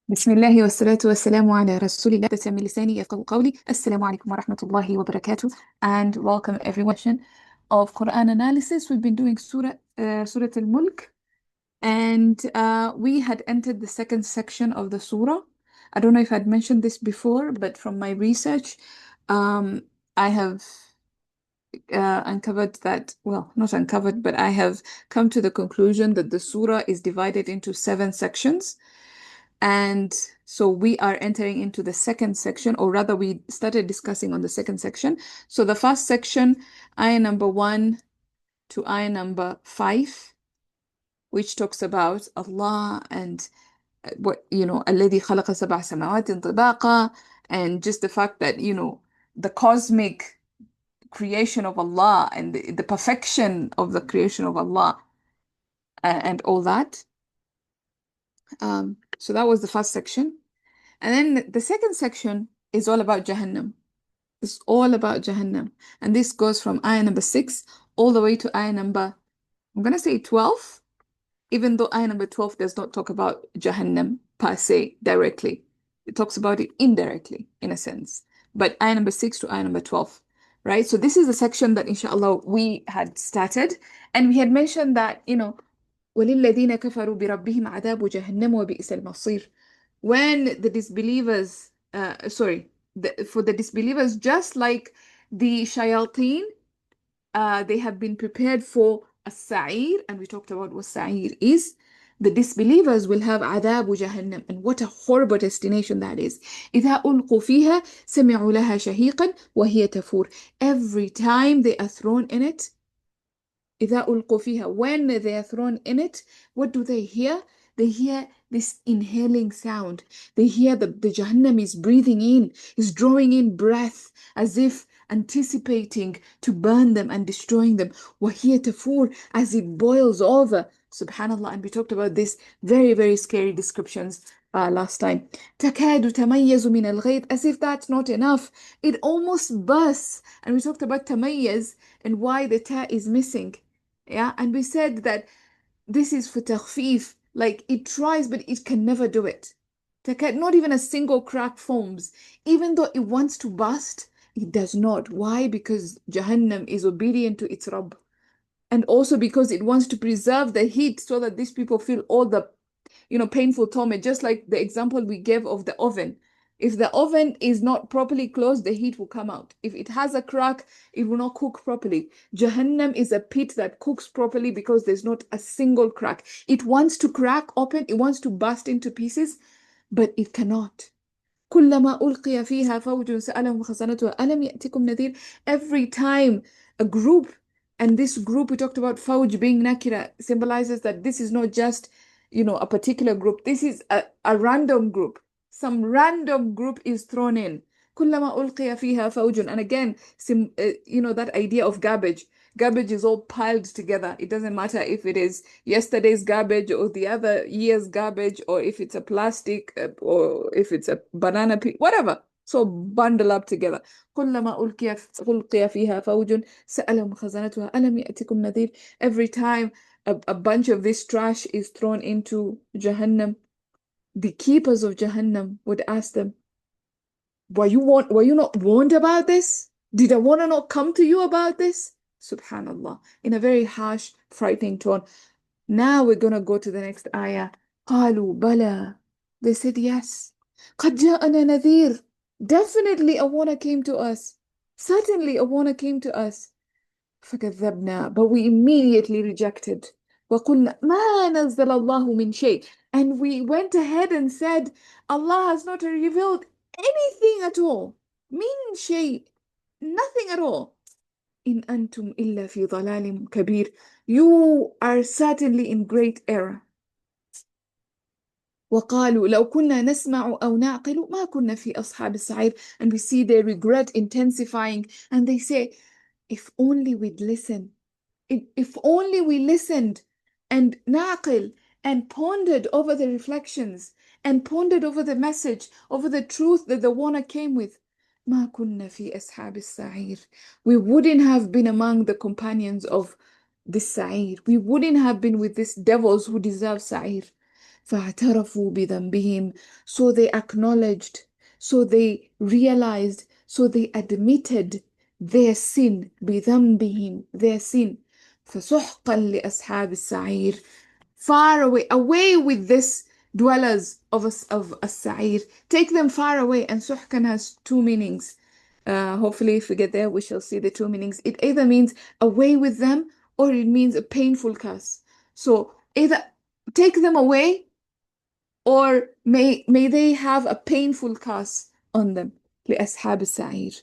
بسم الله والصلاة والسلام على رسول الله تسمي لساني يفقهوا قولي السلام عليكم ورحمة الله وبركاته and welcome everyone of Quran analysis. We've been doing Surah Al-Mulk and we had entered the second section of the surah. I don't know if I'd mentioned this before, but from my research, I have uncovered that, well, not uncovered, but I have come to the conclusion that the surah is divided into 7 sections. And so we are entering into the second section, or rather, we started discussing on the second section. So the first section, ayah number 1 to ayah number 5, which talks about Allah and what, الذي خلق سبع سماوات طباقا, and just the fact that, the cosmic creation of Allah and the perfection of the creation of Allah and all that. So that was the first section. And then the second section is all about Jahannam. It's all about Jahannam. And this goes from ayah number 6 all the way to ayah number, I'm going to say 12, even though ayah number 12 does not talk about Jahannam per se directly. It talks about it indirectly, in a sense. But ayah number 6 to ayah number 12, right? So this is the section that, inshallah, we had started. And we had mentioned that, وَلِلَّذِينَ كَفَرُوا بِرَبِّهِمْ عَذَابُ جَهَنَّمَ وَبِئْسَ الْمَصِيرُ. When the disbelievers, for the disbelievers, just like the shayateen, they have been prepared for a sa'ir, and we talked about what sa'ir is. The disbelievers will have عذاب جهنم, and what a horrible destination that is. إذا ألقوا فيها سمعوا لها شهيقا وهي تفور. Every time they are thrown in it, إذا ألقوا فيها, when they are thrown in it, what do they hear? They hear this inhaling sound. They hear the Jahannam is breathing in, is drawing in breath as if anticipating to burn them and destroying them. وَهِيَ تَفُورُ, as it boils over. Subhanallah. And we talked about this very, very scary descriptions last time. تَكَادُ تَمَيَّزُ مِنَ الْغَيْظِ, as if that's not enough. It almost bursts. And we talked about tamayyaz and why the ta is missing. Yeah, and we said that this is for takhfif, like it tries, but it can never do it. Not even a single crack forms. Even though it wants to burst, it does not. Why? Because Jahannam is obedient to its Rabb. And also because it wants to preserve the heat so that these people feel all the, painful torment, just like the example we gave of the oven. If the oven is not properly closed, the heat will come out. If it has a crack, it will not cook properly. Jahannam is a pit that cooks properly because there's not a single crack. It wants to crack open, it wants to burst into pieces, but it cannot. كلما ألقي فيها فوج سألهم خزنتها ألم يأتكم نذير. Every time a group, and this group we talked about فوج being nakira symbolizes that this is not just, a particular group. This is a random group. Some random group is thrown in. كلما ألقي فيها فوج. And again, that idea of garbage. Garbage is all piled together. It doesn't matter if it is yesterday's garbage or the other year's garbage, or if it's a plastic, or if it's a banana peel, whatever. So bundle up together. كلما ألقي فيها فوج سألهم خزنتها ألم يأتكم نذير. Every time a bunch of this trash is thrown into Jahannam, the keepers of Jahannam would ask them, were you not warned about this? Did I want to not come to you about this? Subhanallah, in a very harsh, frightening tone. Now we're going to go to the next ayah. قالوا بلى. They said yes. قد جاءنا نذير. Definitely a warner came to us. Certainly a warner came to us. فكذبنا, but we immediately rejected. وقلنا ما نزل الله من شيء. And we went ahead and said, Allah has not revealed anything at all. من شيء. Nothing at all. إن أنتم إلا في ضلال كبير. You are certainly in great error. وقالوا لو كنا نسمع أو نعقل ما كنا في أصحاب السعير. And we see their regret intensifying, and they say, if only we'd listen. If only we listened and naqil and pondered over the reflections and pondered over the message, over the truth that the warner came with. ما كنا في أصحاب السعير. We wouldn't have been among the companions of this sa'ir. We wouldn't have been with these devils who deserve sa'ir. فاعترفوا بذنبهم. So they acknowledged, so they realized, so they admitted their sin, بذنبهم, their sin. فسحقا لأصحاب السعير. Far away, away with this dwellers of as-sa'ir. Take them far away. And suhkan has two meanings. Hopefully, if we get there, we shall see the two meanings. It either means away with them, or it means a painful curse. So either take them away, or may they have a painful curse on them. لأصحاب السعير.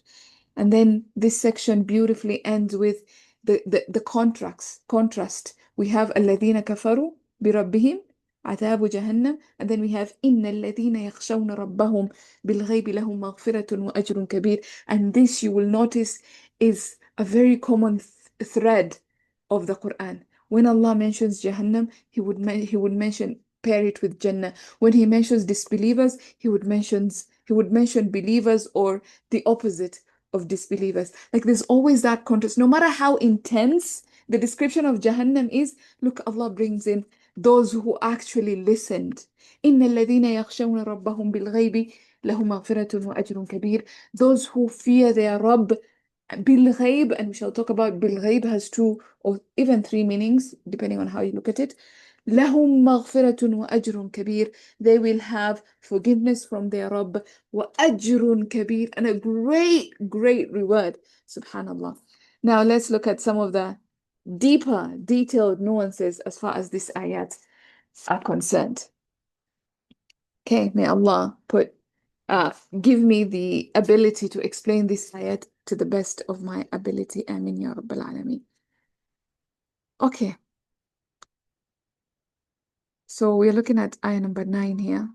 And then this section beautifully ends with the contrast. We have الذين كفروا بربهم عذاب جهنم, and then we have إن الذين يخشون ربهم بالغيب لهم مغفرة وأجر كبير. And this, you will notice, is a very common thread of the Quran. When Allah mentions Jahannam, He would mention, pair it with Jannah. When He mentions disbelievers, He would mention believers, or the opposite of disbelievers. Like, there's always that contrast. No matter how intense the description of Jahannam is, look, Allah brings in those who actually listened. إِنَّ الَّذِينَ يَخْشَوْنَ رَبَّهُمْ بِالْغَيْبِ لَهُمْ مَغْفِرَةٌ وَأَجْرٌ كَبِيرٌ. Those who fear their Rabb بالغيب, and we shall talk about بالغيب has two or even three meanings depending on how you look at it. لهم مغفرة وأجر كبير. They will have forgiveness from their Rabb. وأجر كبير, and a great, great reward. Subhanallah. Now let's look at some of the deeper, detailed nuances as far as these ayat are concerned. Okay, may Allah give me the ability to explain this ayat to the best of my ability. Amin ya Rabbil Alameen. Okay. So we're looking at ayah number 9 here.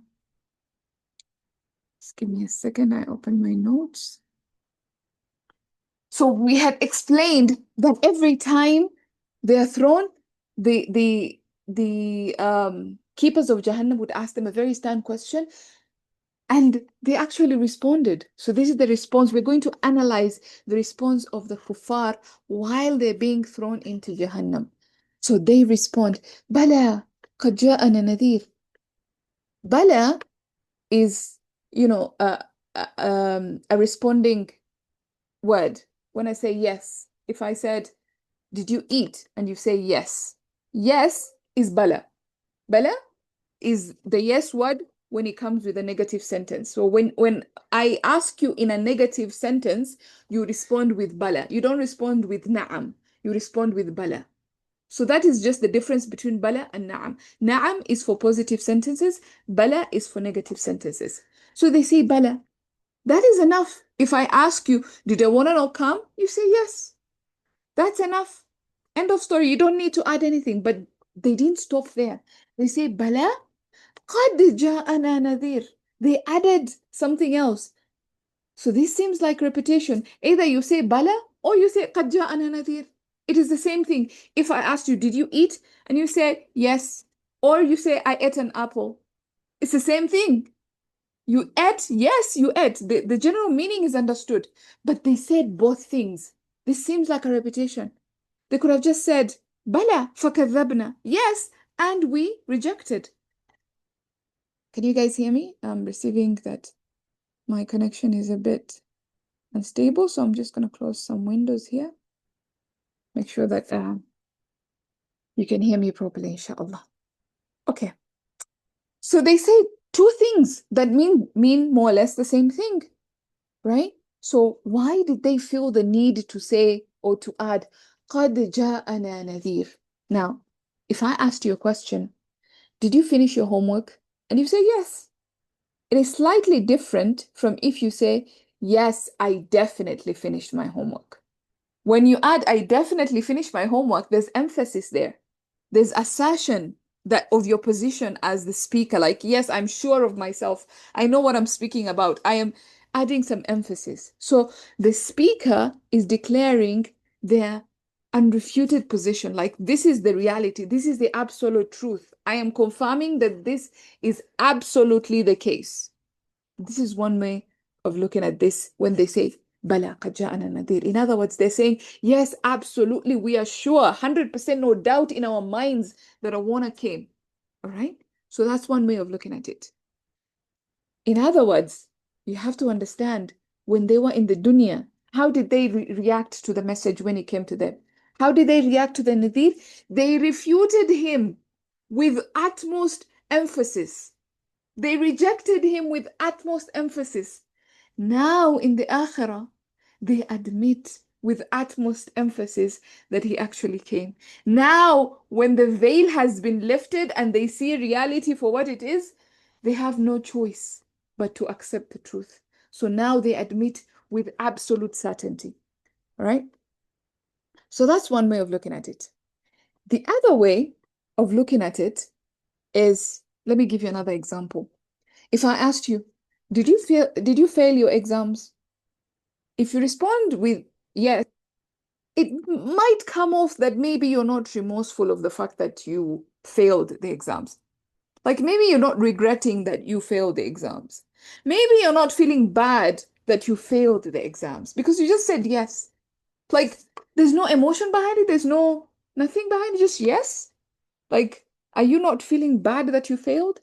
Just give me a second. I open my notes. So we had explained that every time they are thrown, the keepers of Jahannam would ask them a very stern question, and they actually responded. So this is the response. We're going to analyze the response of the kuffar while they're being thrown into Jahannam. So they respond, Bala, قد جاءنا نذير. Bala is, a responding word. When I say yes, if I said, did you eat? And you say yes. Yes is Bala. Bala is the yes word when it comes with a negative sentence. So when I ask you in a negative sentence, you respond with Bala. You don't respond with Na'am. You respond with Bala. So that is just the difference between Bala and Na'am. Na'am is for positive sentences. Bala is for negative sentences. So they say Bala. That is enough. If I ask you, did the one and all come? You say yes. That's enough. End of story. You don't need to add anything. But they didn't stop there. They say Bala, قد جاءنا نذير. They added something else. So this seems like repetition. Either you say Bala or you say قد جاءنا نذير. It is the same thing. If I asked you, did you eat? And you say yes. Or you say, I ate an apple. It's the same thing. You ate? Yes, you ate. The general meaning is understood. But they said both things. This seems like a repetition. They could have just said, Bala, فكذبنا. Yes, and we rejected. Can you guys hear me? I'm receiving that my connection is a bit unstable, so I'm just going to close some windows here. Make sure that you can hear me properly, inshallah. Okay. So they say two things that mean more or less the same thing, right? So why did they feel the need to say or to add قَدْ جَاءَنَا نَذِيرٌ? Now, if I asked you a question, did you finish your homework? And you say yes. It is slightly different from if you say, yes, I definitely finished my homework. When you add, I definitely finished my homework, there's emphasis there. There's assertion that of your position as the speaker, like, yes, I'm sure of myself. I know what I'm speaking about. I am adding some emphasis. So the speaker is declaring their unrefuted position, like, this is the reality. This is the absolute truth. I am confirming that this is absolutely the case. This is one way of looking at this when they say, Bala قد جاءنا نذير. In other words, they're saying, yes, absolutely, we are sure, 100% no doubt in our minds that a warner came. All right? So that's one way of looking at it. In other words, you have to understand when they were in the dunya, how did they react to the message when it came to them? How did they react to the Nadir? They refuted him with utmost emphasis. They rejected him with utmost emphasis. Now in the Akhirah, they admit with utmost emphasis that he actually came. Now, when the veil has been lifted and they see reality for what it is, they have no choice but to accept the truth. So now they admit with absolute certainty. All right? So that's one way of looking at it. The other way of looking at it is, let me give you another example. If I asked you, did you fail your exams? If you respond with yes, it might come off that maybe you're not remorseful of the fact that you failed the exams. Like maybe you're not regretting that you failed the exams. Maybe you're not feeling bad that you failed the exams because you just said yes. Like there's no emotion behind it, there's no nothing behind it, just yes. Like, are you not feeling bad that you failed?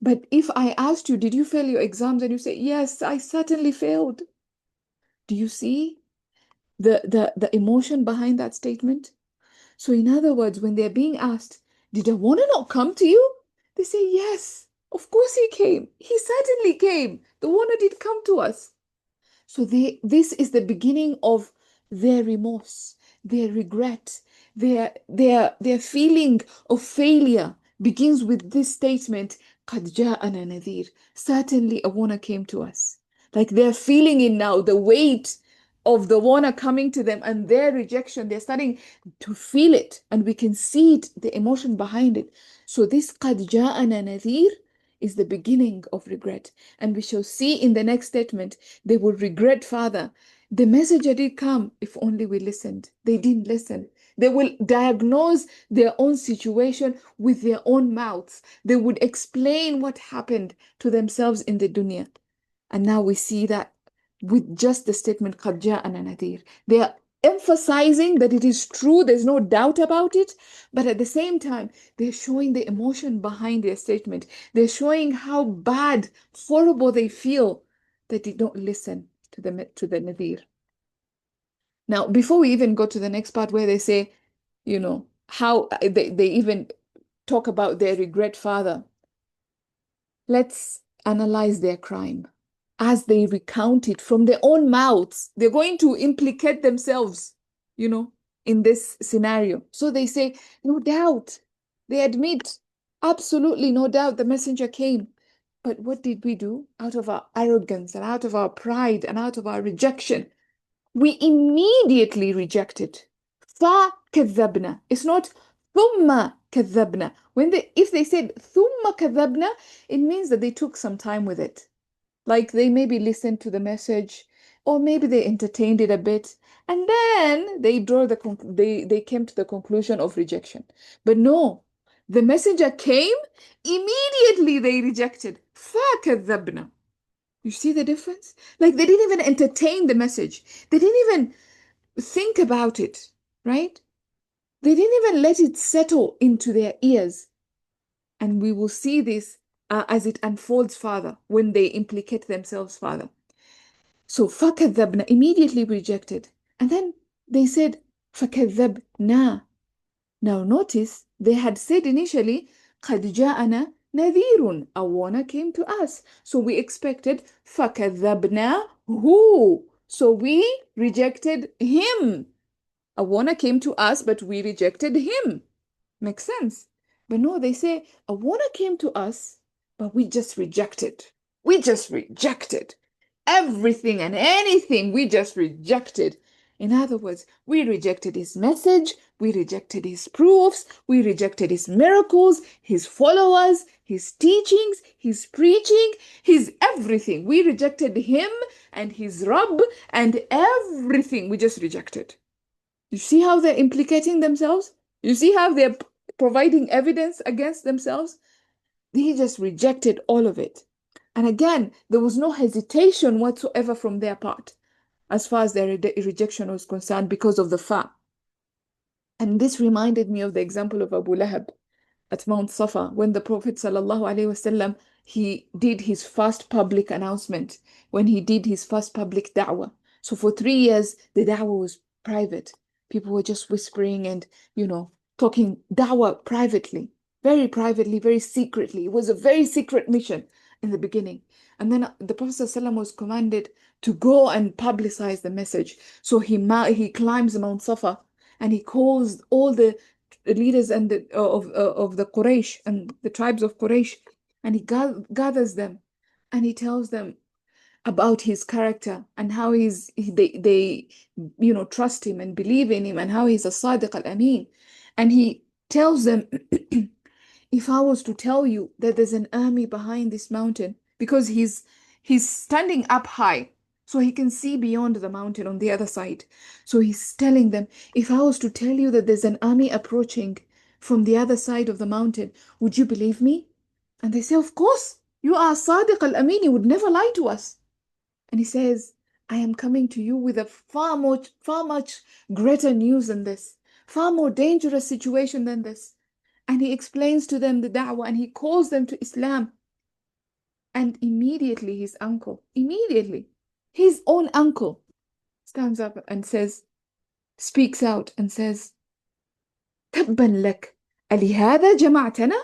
But if I asked you, did you fail your exams? And you say, yes, I certainly failed. Do you see the emotion behind that statement? So, in other words, when they're being asked, did the warner not come to you? They say, yes, of course he came. He certainly came. The warner did come to us. So this is the beginning of their remorse, their regret, their feeling of failure begins with this statement, قَدْ جَاءَنَا نَذِيرٌ. Certainly a warner came to us. Like they're feeling it now, the weight of the warner coming to them and their rejection. They're starting to feel it and we can see it, the emotion behind it. So this قَدْ جَاءَنَا نَذِيرٌ is the beginning of regret. And we shall see in the next statement, they will regret further. The messenger did come if only we listened. They didn't listen. They will diagnose their own situation with their own mouths. They would explain what happened to themselves in the dunya. And now we see that with just the statement, قَدْ جَاءَنَا نَذِيرٌ. They are emphasizing that it is true, there's no doubt about it, but at the same time, they're showing the emotion behind their statement. They're showing how bad, horrible they feel that they don't listen to the Nadir. Now, before we even go to the next part where they say, how they even talk about their regret further, let's analyze their crime. As they recount it from their own mouths, they're going to implicate themselves, in this scenario. So they say, no doubt, they admit, absolutely no doubt the messenger came. But what did we do? Out of our arrogance and out of our pride and out of our rejection, we immediately rejected. فَكَذَّبْنَا. It's not ثُمَّ كَذَّبْنَا. If they said ثُمَّ كَذَّبْنَا, it means that they took some time with it. Like they maybe listened to the message, or maybe they entertained it a bit, and then they came to the conclusion of rejection. But no, the messenger came, immediately they rejected. فَكَذَّبْنَا. You see the difference? Like they didn't even entertain the message. They didn't even think about it, right? They didn't even let it settle into their ears. And we will see this as it unfolds further when they implicate themselves further. So فَكَذَّبْنَا, immediately rejected. And then they said فَكَذَّبْنَا. Now notice they had said initially قَدْ جَاءَنَا نَذِيرٌ. A warner came to us. So we expected فَكَذَّبْنَا who? So we rejected him. A warner came to us, but we rejected him. Makes sense. But no, they say a warner came to us, but we just rejected. We just rejected everything and anything. We just rejected. In other words, we rejected his message, we rejected his proofs, we rejected his miracles, his followers, his teachings, his preaching, his everything. We rejected him and his Rabb and everything. We just rejected. You see how they're implicating themselves? You see how they're providing evidence against themselves? They just rejected all of it. And again, there was no hesitation whatsoever from their part as far as their rejection was concerned because of the fa. And this reminded me of the example of Abu Lahab. at Mount Safa when the Prophet ﷺ he did his first public announcement, when he did his first public da'wah. So for 3 years, the da'wah was private. People were just whispering and, talking da'wah privately, very secretly. It was a very secret mission in the beginning. And then the Prophet ﷺ was commanded to go and publicize the message. So he climbs Mount Safa and he calls all the leaders and of the Quraysh and the tribes of Quraysh, and he gathers them and he tells them about his character and how they trust him and believe in him and how he's a Sadiq al-Amin. And he tells them, if I was to tell you that there's an army behind this mountain, because he's standing up high, so he can see beyond the mountain on the other side. So he's telling them, if I was to tell you that there's an army approaching from the other side of the mountain, would you believe me? And they say, of course, you are Sadiq al-Amin, you would never lie to us. And he says, I am coming to you with a far much greater news than this, far more dangerous situation than this. And he explains to them the da'wah and he calls them to Islam. And immediately his own uncle stands up and speaks out and says, Tabban lak, alihada jama'tana?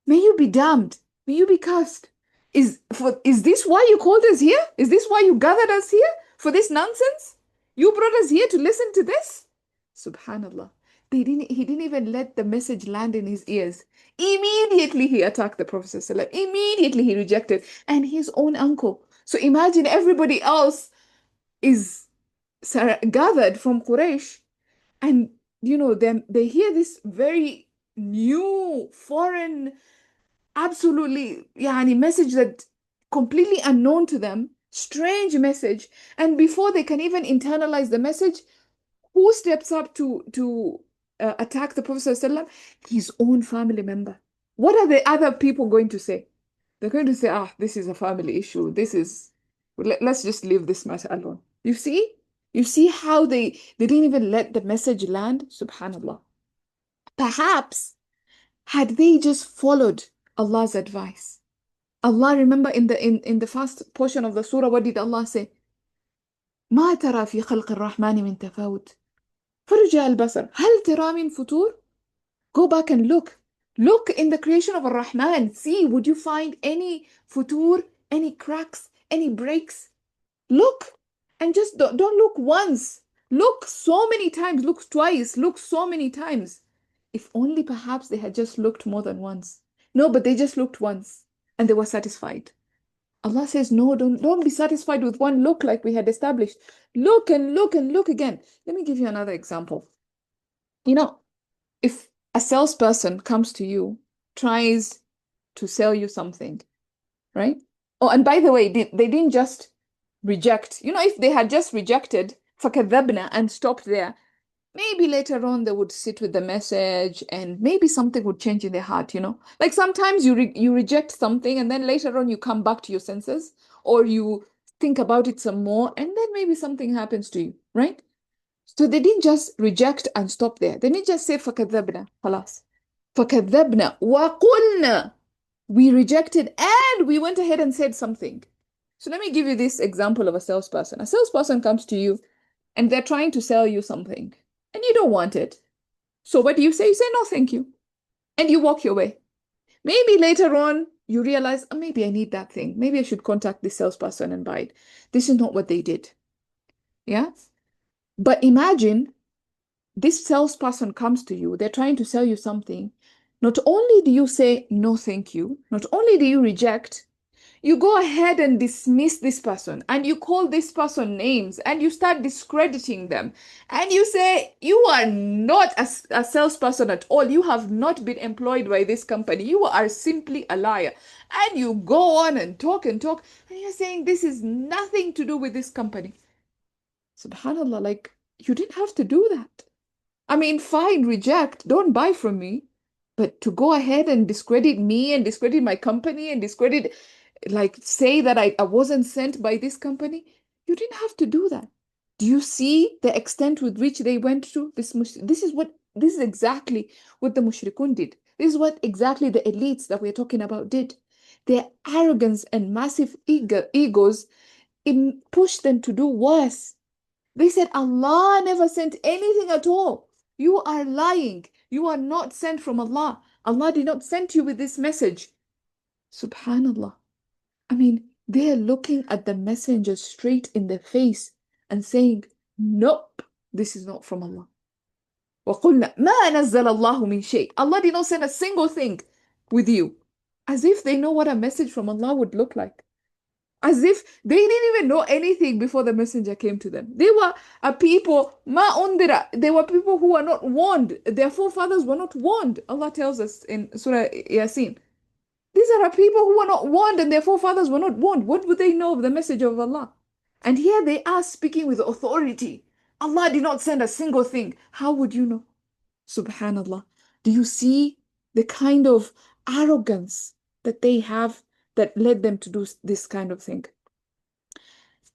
May you be damned. May you be cursed. Is this why you called us here? Is this why you gathered us here? For this nonsense? You brought us here to listen to this? Subhanallah. He didn't even let the message land in his ears. Immediately he attacked the Prophet ﷺ. Immediately he rejected. And his own uncle. So imagine everybody else is gathered from Quraysh. And, they hear this very new, foreign, absolutely message that completely unknown to them, strange message. And before they can even internalize the message, who steps up to attack the Prophet ﷺ? His own family member. What are the other people going to say? They're going to say, this is a family issue. Let's just leave this matter alone. You see how they didn't even let the message land? Subhanallah. Perhaps had they just followed Allah's advice. Allah, remember in the first portion of the surah, what did Allah say? ما ترى في خلق الرحمن من تفاوت فرجع البصر هل ترى من فطور. Go back and look. Look in the creation of Ar-Rahman. See, would you find any futur, any cracks, any breaks? Look. And just don't look once. Look so many times. Look twice. Look so many times. If only perhaps they had just looked more than once. No, but they just looked once and they were satisfied. Allah says, no, don't be satisfied with one look like we had established. Look and look and look again. Let me give you another example. If a salesperson comes to you, tries to sell you something, right? Oh, and by the way, they didn't just reject. If they had just rejected فَكَذَّبْنَا and stopped there, maybe later on they would sit with the message and maybe something would change in their heart, Like sometimes you reject something and then later on you come back to your senses or you think about it some more and then maybe something happens to you, right? So they didn't just reject and stop there. They didn't just say فَكَذَّبْنَا خلاص. فَكَذَّبْنَا وَقُلْنَا. We rejected and we went ahead and said something. So let me give you this example of a salesperson. A salesperson comes to you and they're trying to sell you something and you don't want it. So what do you say? You say, no, thank you. And you walk your way. Maybe later on you realize, maybe I need that thing. Maybe I should contact this salesperson and buy it. This is not what they did. Yeah? But imagine this salesperson comes to you, they're trying to sell you something. Not only do you say, no, thank you, not only do you reject, you go ahead and dismiss this person and you call this person names and you start discrediting them. And you say, you are not a salesperson at all. You have not been employed by this company. You are simply a liar. And you go on and talk. And you're saying, this is nothing to do with this company. Subhanallah, like, you didn't have to do that. I mean, fine, reject, don't buy from me. But to go ahead and discredit me and discredit my company and say that I wasn't sent by this company, you didn't have to do that. Do you see the extent with which they went to this? This is exactly what the mushrikun did. This is what exactly the elites that we're talking about did. Their arrogance and massive egos pushed them to do worse. They said, Allah never sent anything at all. You are lying. You are not sent from Allah. Allah did not send you with this message. Subhanallah. I mean, they're looking at the messenger straight in the face and saying, nope, this is not from Allah. وَقُلْنَا مَا نَزَّلَ اللَّهُ مِنْ شَيْءٍ. Allah did not send a single thing with you. As if they know what a message from Allah would look like. As if they didn't even know anything before the messenger came to them. They were a people, ma undira. They were people who were not warned. Their forefathers were not warned. Allah tells us in Surah Yasin. These are people who were not warned and their forefathers were not warned. What would they know of the message of Allah? And here they are speaking with authority. Allah did not send a single thing. How would you know? Subhanallah. Do you see the kind of arrogance that they have that led them to do this kind of thing?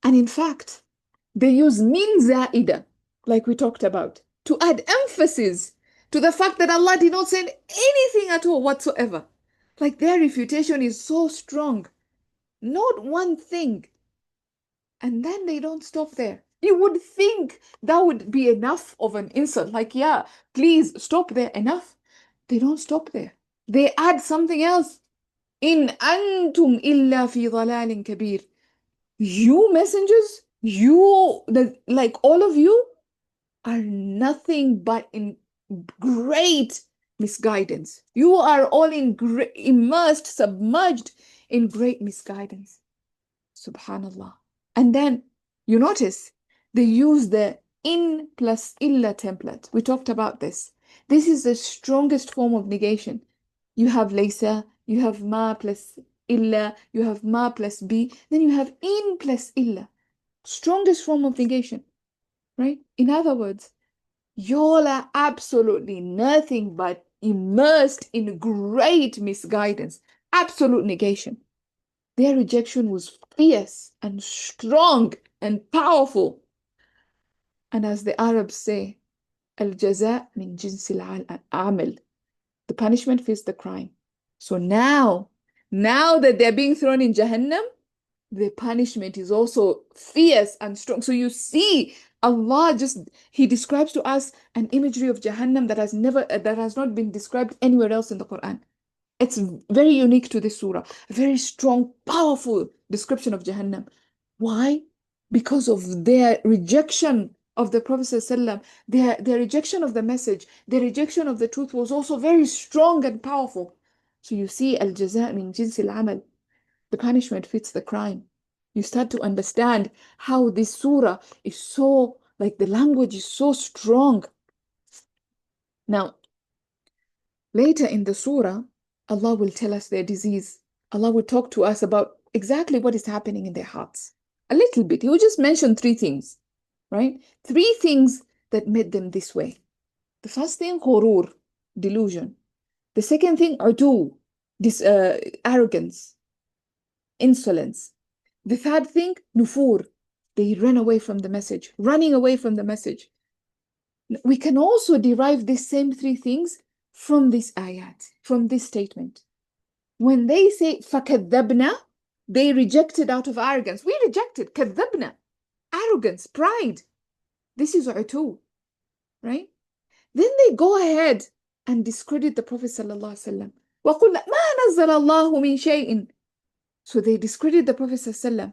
And in fact, they use min za'ida, like we talked about, to add emphasis to the fact that Allah did not send anything at all whatsoever. Like their refutation is so strong. Not one thing. And then they don't stop there. You would think that would be enough of an insult. Like, yeah, please stop there. Enough. They don't stop there. They add something else. In antum illa fi dhalalin kabir. You messengers, like all of you, are nothing but in great misguidance. You are all immersed, submerged in great misguidance. Subhanallah. And then you notice they use the in plus illa template. We talked about this. This is the strongest form of negation. You have laysa, you have ma plus illa, you have ma plus b, then you have in plus illa. Strongest form of negation, right? In other words, y'all are absolutely nothing but immersed in great misguidance, absolute negation. Their rejection was fierce and strong and powerful. And as the Arabs say, al-jaza min jinsil amal. The punishment fits the crime. So now that they're being thrown in Jahannam, the punishment is also fierce and strong. So you see, Allah He describes to us an imagery of Jahannam that has not been described anywhere else in the Quran. It's very unique to this surah. A very strong, powerful description of Jahannam. Why? Because of their rejection of the Prophet ﷺ, their rejection of the message, their rejection of the truth was also very strong and powerful. So you see, al-jaza min jinsil amal. The punishment fits the crime. You start to understand how this surah is so, like the language is so strong. Now, later in the surah, Allah will tell us their disease. Allah will talk to us about exactly what is happening in their hearts. A little bit. He will just mention three things, right? Three things that made them this way. The first thing, ghurur, delusion. The second thing, udu, arrogance, insolence. The third thing, nufur. They ran away from the message, running away from the message. We can also derive these same three things from this ayat, from this statement. When they say فَكَذَّبْنَا, they rejected out of arrogance. We rejected, كَذَّبْنَا, arrogance, pride. This is utu, right? Then they go ahead and discredit the Prophet ﷺ. وَقُلْ مَا نَزَّلَ اللَّهُ مِنْ شَيْءٍ. So they discredit the Prophet ﷺ.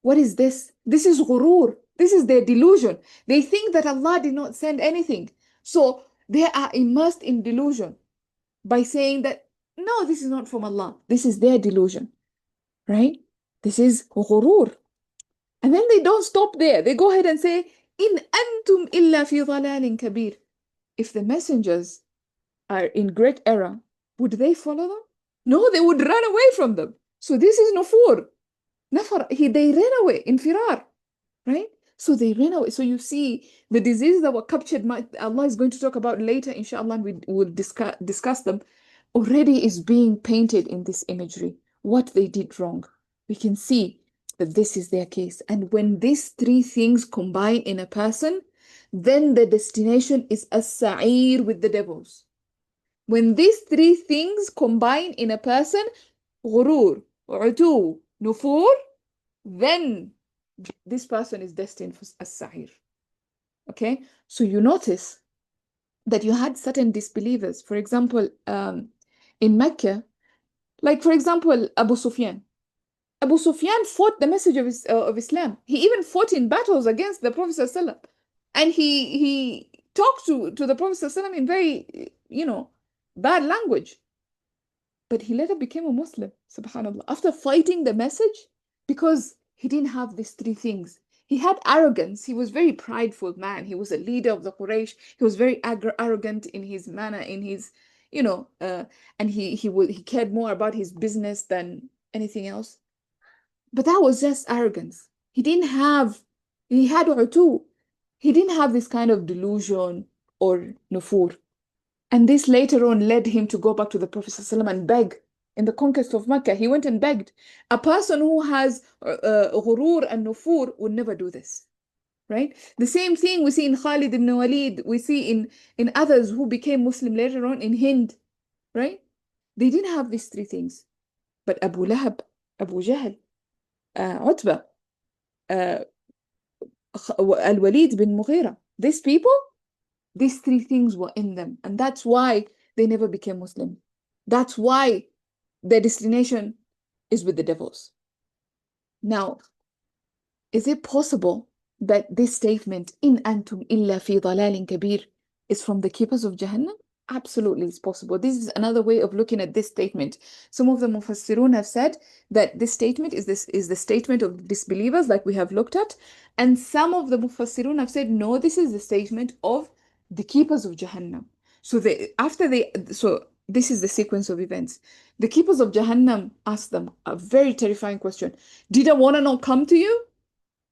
What is this? This is ghurur. This is their delusion. They think that Allah did not send anything. So they are immersed in delusion by saying that, no, this is not from Allah. This is their delusion, right? This is ghurur. And then they don't stop there. They go ahead and say, in antum illa fi dhalalin kabir. If the messengers are in great error, would they follow them? No, they would run away from them. So this is nufur. They ran away, infirar, right? So they ran away. So you see, the diseases that were captured, Allah is going to talk about later, inshallah, and we will discuss them, already is being painted in this imagery. What they did wrong. We can see that this is their case. And when these three things combine in a person, then the destination is as-sa'ir with the devils. When these three things combine in a person, غرور, عتو, نفور, then this person is destined for as-sa'ir. Okay? So you notice that you had certain disbelievers. For example, in Mecca, like for example, Abu Sufyan. Abu Sufyan fought the message of Islam. He even fought in battles against the Prophet ﷺ. And he talked to the Prophet ﷺ in very, bad language. But he later became a Muslim, subhanAllah, after fighting the message because he didn't have these three things. He had arrogance. He was very prideful man. He was a leader of the Quraysh. He was very arrogant in his manner, in his, and he cared more about his business than anything else. But that was just arrogance. He had utu. He didn't have this kind of delusion or nufur. And this later on led him to go back to the Prophet ﷺ and beg. In the conquest of Mecca, he went and begged. A person who has ghurur and nufur would never do this, right? The same thing we see in Khalid ibn Walid, we see in others who became Muslim later on in Hind, right? They didn't have these three things. But Abu Lahab, Abu Jahl, Utbah, uh, Al-Walid bin Mughira, these people, these three things were in them. And that's why they never became Muslim. That's why their destination is with the devils. Now, is it possible that this statement, in antum illa fi dalalin kabir, is from the keepers of Jahannam? Absolutely, it's possible. This is another way of looking at this statement. Some of the Mufassirun have said that this statement is the statement of disbelievers, like we have looked at, and some of the Mufassirun have said no, this is the statement of the keepers of Jahannam. So this is the sequence of events. The keepers of Jahannam ask them a very terrifying question: did a one not come to you?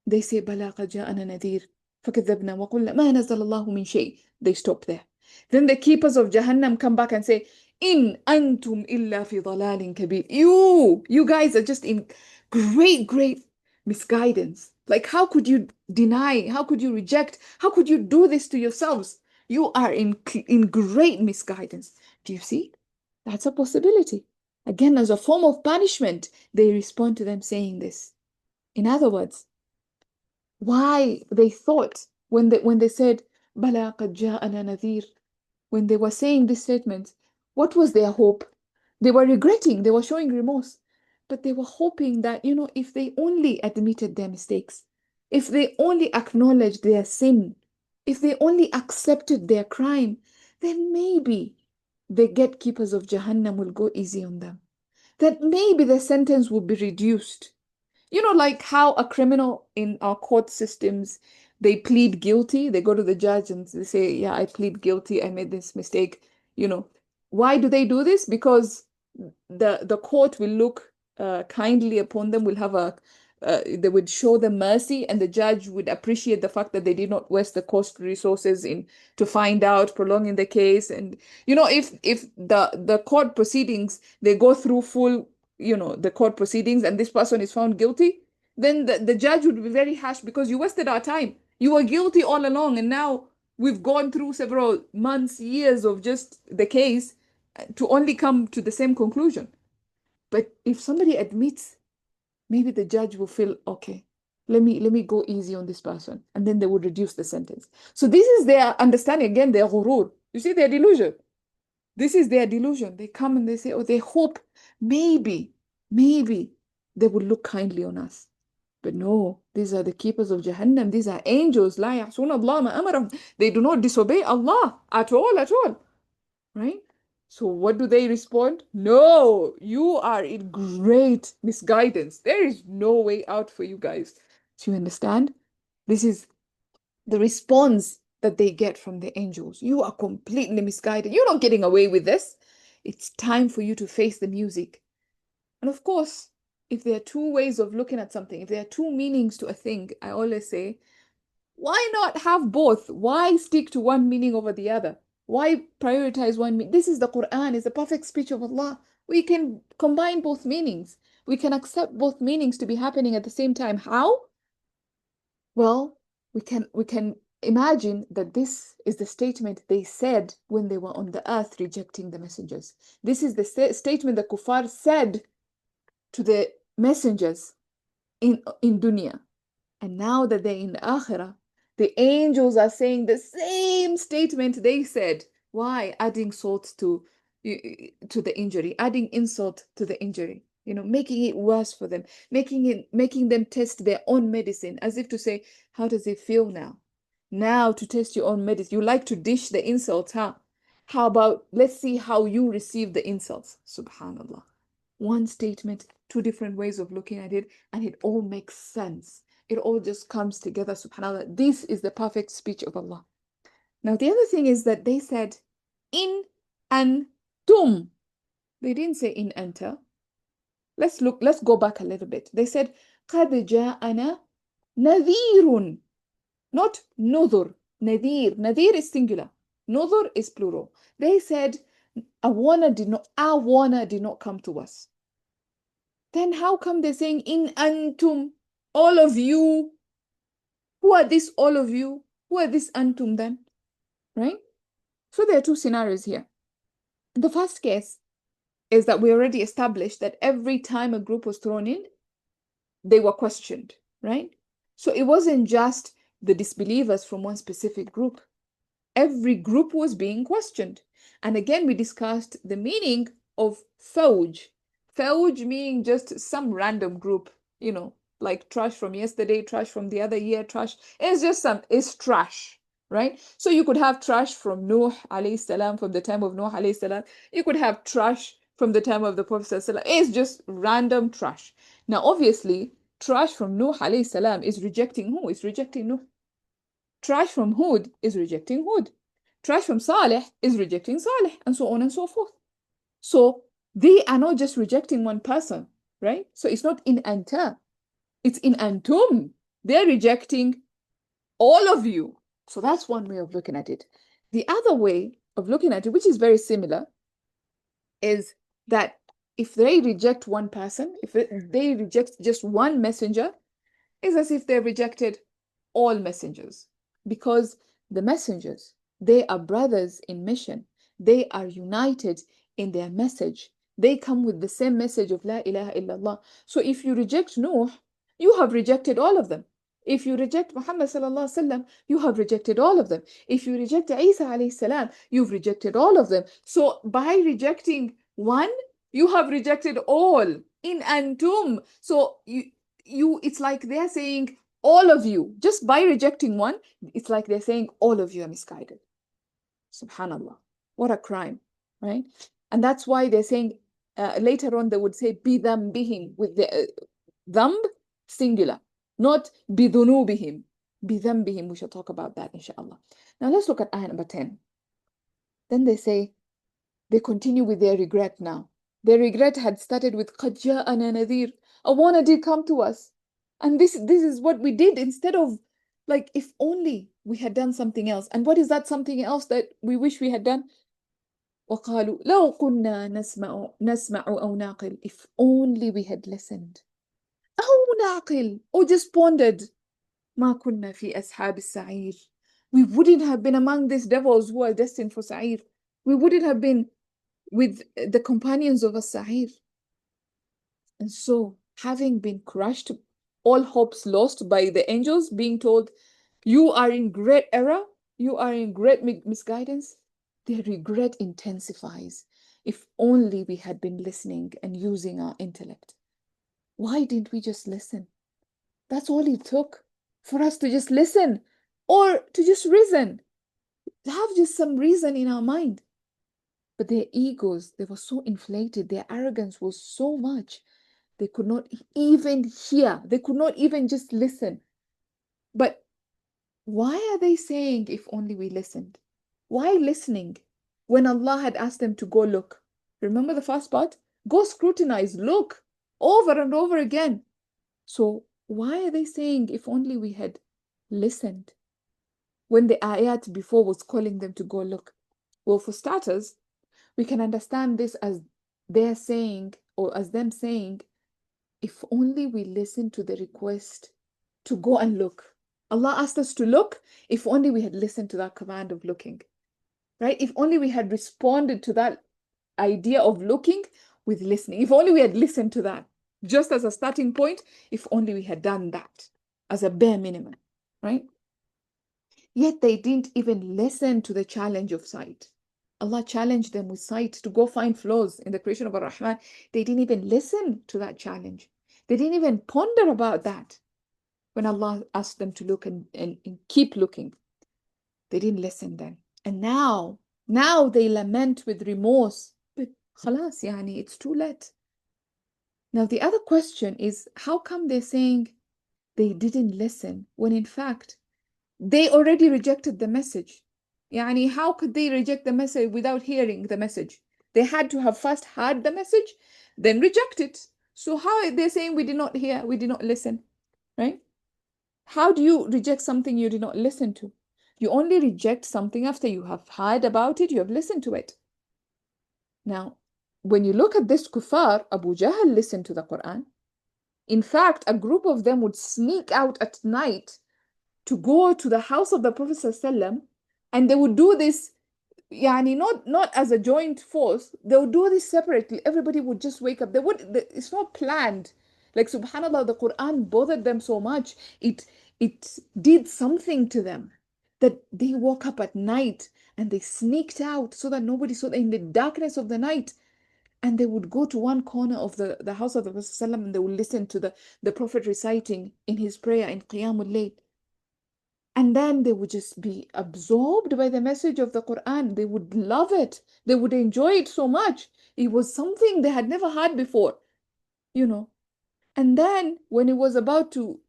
They say, بَلَا قَدْ جَاءَنَا نَذِيرٌ فَكَذَّبْنَا وَقُلْنَا مَا نَزَّلَ اللَّهُ مِنْ شَيْءٍ. They stop there. Then the keepers of Jahannam come back and say, إِنْ أَنْتُمْ إِلَّا فِي ضَلَالٍ كَبِيرٍ. You guys are just in great misguidance. Like, how could you deny? How could you reject? How could you do this to yourselves? You are in great misguidance. Do you see? That's a possibility. Again, as a form of punishment, they respond to them saying this. In other words, why they thought when they said "Bala qad ja'ana nadhir," when they were saying this statement, what was their hope? They were regretting, they were showing remorse, but they were hoping that, if they only admitted their mistakes, if they only acknowledged their sin, if they only accepted their crime, then maybe the gatekeepers of Jahannam will go easy on them. That maybe the sentence will be reduced. Like how a criminal in our court systems, they plead guilty, they go to the judge and they say, yeah, I plead guilty, I made this mistake. Why do they do this? Because the court will look kindly upon them, will have they would show them mercy, and the judge would appreciate the fact that they did not waste the cost resources in to find out, prolonging the case. And if the court proceedings, they go through full, the court proceedings, and this person is found guilty, then the judge would be very harsh because you wasted our time. You were guilty all along, and now we've gone through several months, years of just the case to only come to the same conclusion. But if somebody admits, maybe the judge will feel, okay, let me go easy on this person, and then they would reduce the sentence. So this is their understanding, again, their ghurur. You see their delusion. This is their delusion. They come and they say, oh, they hope maybe they will look kindly on us. But no, these are the keepers of Jahannam. These are angels. لا يعصون الله ما أمرهم. They do not disobey Allah at all. Right? So what do they respond? No, you are in great misguidance. There is no way out for you guys. Do you understand? This is the response that they get from the angels. You are completely misguided. You're not getting away with this. It's time for you to face the music. And of course, if there are two ways of looking at something, if there are two meanings to a thing, I always say, why not have both? Why stick to one meaning over the other? Why prioritize one meaning? This is the Quran, it's the perfect speech of Allah. We can combine both meanings. We can accept both meanings to be happening at the same time. How? Well, we can imagine that this is the statement they said when they were on the earth rejecting the messengers. This is the statement the kuffar said to the messengers in dunya. And now that they're in the akhirah, the angels are saying the same statement they said. Why? Adding salt to the injury, adding insult to the injury, making it worse for them, making them test their own medicine, as if to say, how does it feel now? Now to test your own medicine. You like to dish the insults, huh? How about let's see how you receive the insults? Subhanallah. One statement, two different ways of looking at it, and it all makes sense. It all just comes together, subhanAllah. This is the perfect speech of Allah. Now, the other thing is that they said, in antum. They didn't say in enter. Let's go back a little bit. They said, قَدْ جَاءَنَا نَذِيرٌ. Not nudhur. Nadir. Nadir is singular. Nudhur is plural. They said, our warner did not come to us. Then how come they're saying in antum? All of you. Who are this all of you? Who are this antum then? Right? So there are two scenarios here. The first case is that we already established that every time a group was thrown in, they were questioned, right? So it wasn't just the disbelievers from one specific group. Every group was being questioned. And again, we discussed the meaning of fawj. Fawj meaning just some random group, like trash from yesterday, trash from the other year, trash. It's trash, right? So you could have trash from Nuh alayhi salam, from the time of Nuh alayhi salam. You could have trash from the time of the Prophet sallallahu alaihi wasallam. It's just random trash. Now, obviously, trash from Nuh alayhi salam is rejecting who? It's rejecting Nuh. Trash from Hud is rejecting Hud. Trash from Saleh is rejecting Saleh, and so on and so forth. So they are not just rejecting one person, right? So it's not in anta, it's in antum. They're rejecting all of you. So that's one way of looking at it. The other way of looking at it, which is very similar, is that if they reject one person, if they reject just one messenger, it's as if they rejected all messengers. Because the messengers, they are brothers in mission. They are united in their message. They come with the same message of La ilaha illallah. So if you reject Nuh, you have rejected all of them. If you reject Muhammad sallallahu alaihi wasallam, you have rejected all of them. If you reject Isa alayhi salam, you've rejected all of them. So by rejecting one, you have rejected all. In antum. So it's like they're saying all of you, just by rejecting one, it's like they're saying all of you are misguided. Subhanallah. What a crime, right? And that's why they're saying later on they would say bidambihim, with the dhamb singular, not bidunubihim. Bidambihim, we shall talk about that inshallah. Now let's look at ayah number 10. Then they continue with their regret now. Their regret had started with قَدْ جَاءَنَا نَذِيرٌ. A warner did come to us. And this is what we did, instead of, like, if only we had done something else. And what is that something else that we wish we had done? وَقَالُوا لَوْ كُنَّا نَسْمَعُ أَوْ نَعْقِلُ. If only we had listened. أَوْ نَعْقِلُ. Or just pondered. مَا كُنَّا فِي أَصْحَابِ السَّعِيرِ. We wouldn't have been among these devils who are destined for Sa'ir. We wouldn't have been with the companions of as-Sa'ir. And so, having been crushed, all hopes lost by the angels being told, you are in great error, you are in great misguidance, their regret intensifies. If only we had been listening and using our intellect. Why didn't we just listen? That's all it took for us to just listen, or to just reason, have just some reason in our mind. But their egos, they were so inflated, their arrogance was so much, they could not even hear, they could not even just listen. But why are they saying, if only we listened? Why listening when Allah had asked them to go look? Remember the first part? Go scrutinize, look, over and over again. So why are they saying, if only we had listened, when the ayat before was calling them to go look? Well, for starters, we can understand this as they're saying, or as them saying, if only we listen to the request to go and look. Allah asked us to look. If only we had listened to that command of looking, right? If only we had responded to that idea of looking with listening. If only we had listened to that, just as a starting point, if only we had done that as a bare minimum, right? Yet they didn't even listen to the challenge of sight. Allah challenged them with sight to go find flaws in the creation of Ar-Rahman. They didn't even listen to that challenge. They didn't even ponder about that when Allah asked them to look and keep looking. They didn't listen then. And now they lament with remorse. But khalas, yani, it's too late. Now the other question is, how come they're saying they didn't listen when in fact they already rejected the message? Yani, how could they reject the message without hearing the message? They had to have first heard the message, then reject it. So how are they saying we did not hear, we did not listen, right? How do you reject something you did not listen to? You only reject something after you have heard about it, you have listened to it. Now, when you look at this kuffar, Abu Jahl listened to the Quran. In fact, a group of them would sneak out at night to go to the house of the Prophet ﷺ, and they would do this, yani not as a joint force. They would do this separately. Everybody would just wake up. It's not planned. Like subhanallah, the Quran bothered them so much. It did something to them that they woke up at night and they sneaked out so that nobody saw them in the darkness of the night. And they would go to one corner of the house of the Prophet ﷺ, and they would listen to the Prophet reciting in his prayer in Qiyamul Layl. And then they would just be absorbed by the message of the Quran. They would love it. They would enjoy it so much. It was something they had never had before, you know. And then when it was about to,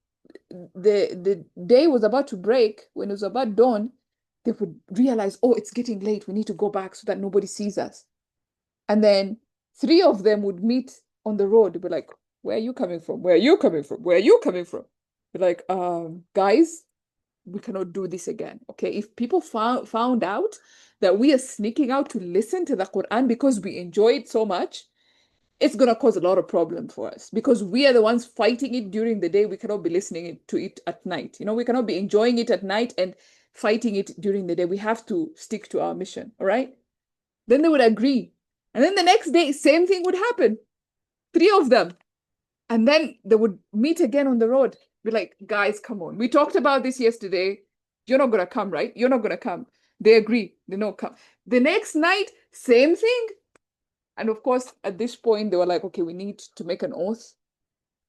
the day was about to break, when it was about dawn, they would realize, oh, it's getting late. We need to go back so that nobody sees us. And then three of them would meet on the road. They'd be like, where are you coming from? Where are you coming from? Where are you coming from? Be like, guys, we cannot do this again. Okay, if people found out that we are sneaking out to listen to the Quran because we enjoy it so much, it's gonna cause a lot of problem for us because we are the ones fighting it during the day. We cannot be listening to it at night. You know, we cannot be enjoying it at night and fighting it during the day. We have to stick to our mission. All right. Then they would agree. And then the next day, same thing would happen. Three of them. And then they would meet again on the road. Be like, guys, come on. We talked about this yesterday. You're not gonna come, right? You're not gonna come. They agree. They don't come. The next night, same thing. And of course, at this point, they were like, okay, we need to make an oath.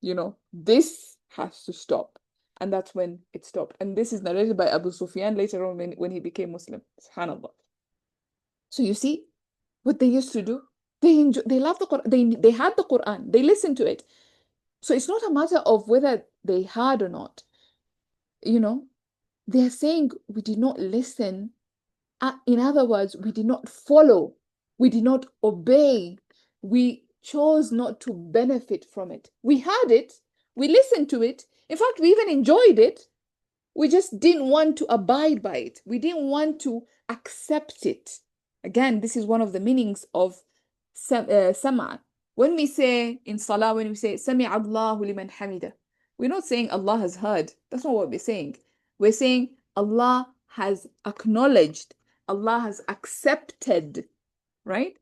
You know, this has to stop. And that's when it stopped. And this is narrated by Abu Sufyan later on when he became Muslim. SubhanAllah. So you see what they used to do? They loved the Quran. They had the Quran. They listened to it. So it's not a matter of whether they had or not. You know, they're saying we did not listen. In other words, we did not follow. We did not obey. We chose not to benefit from it. We had it. We listened to it. In fact, we even enjoyed it. We just didn't want to abide by it. We didn't want to accept it. Again, this is one of the meanings of sama. When we say in salah, when we say Sami Allahu liman hamida, we're not saying Allah has heard. That's not what we're saying. We're saying Allah has acknowledged, Allah has accepted, right?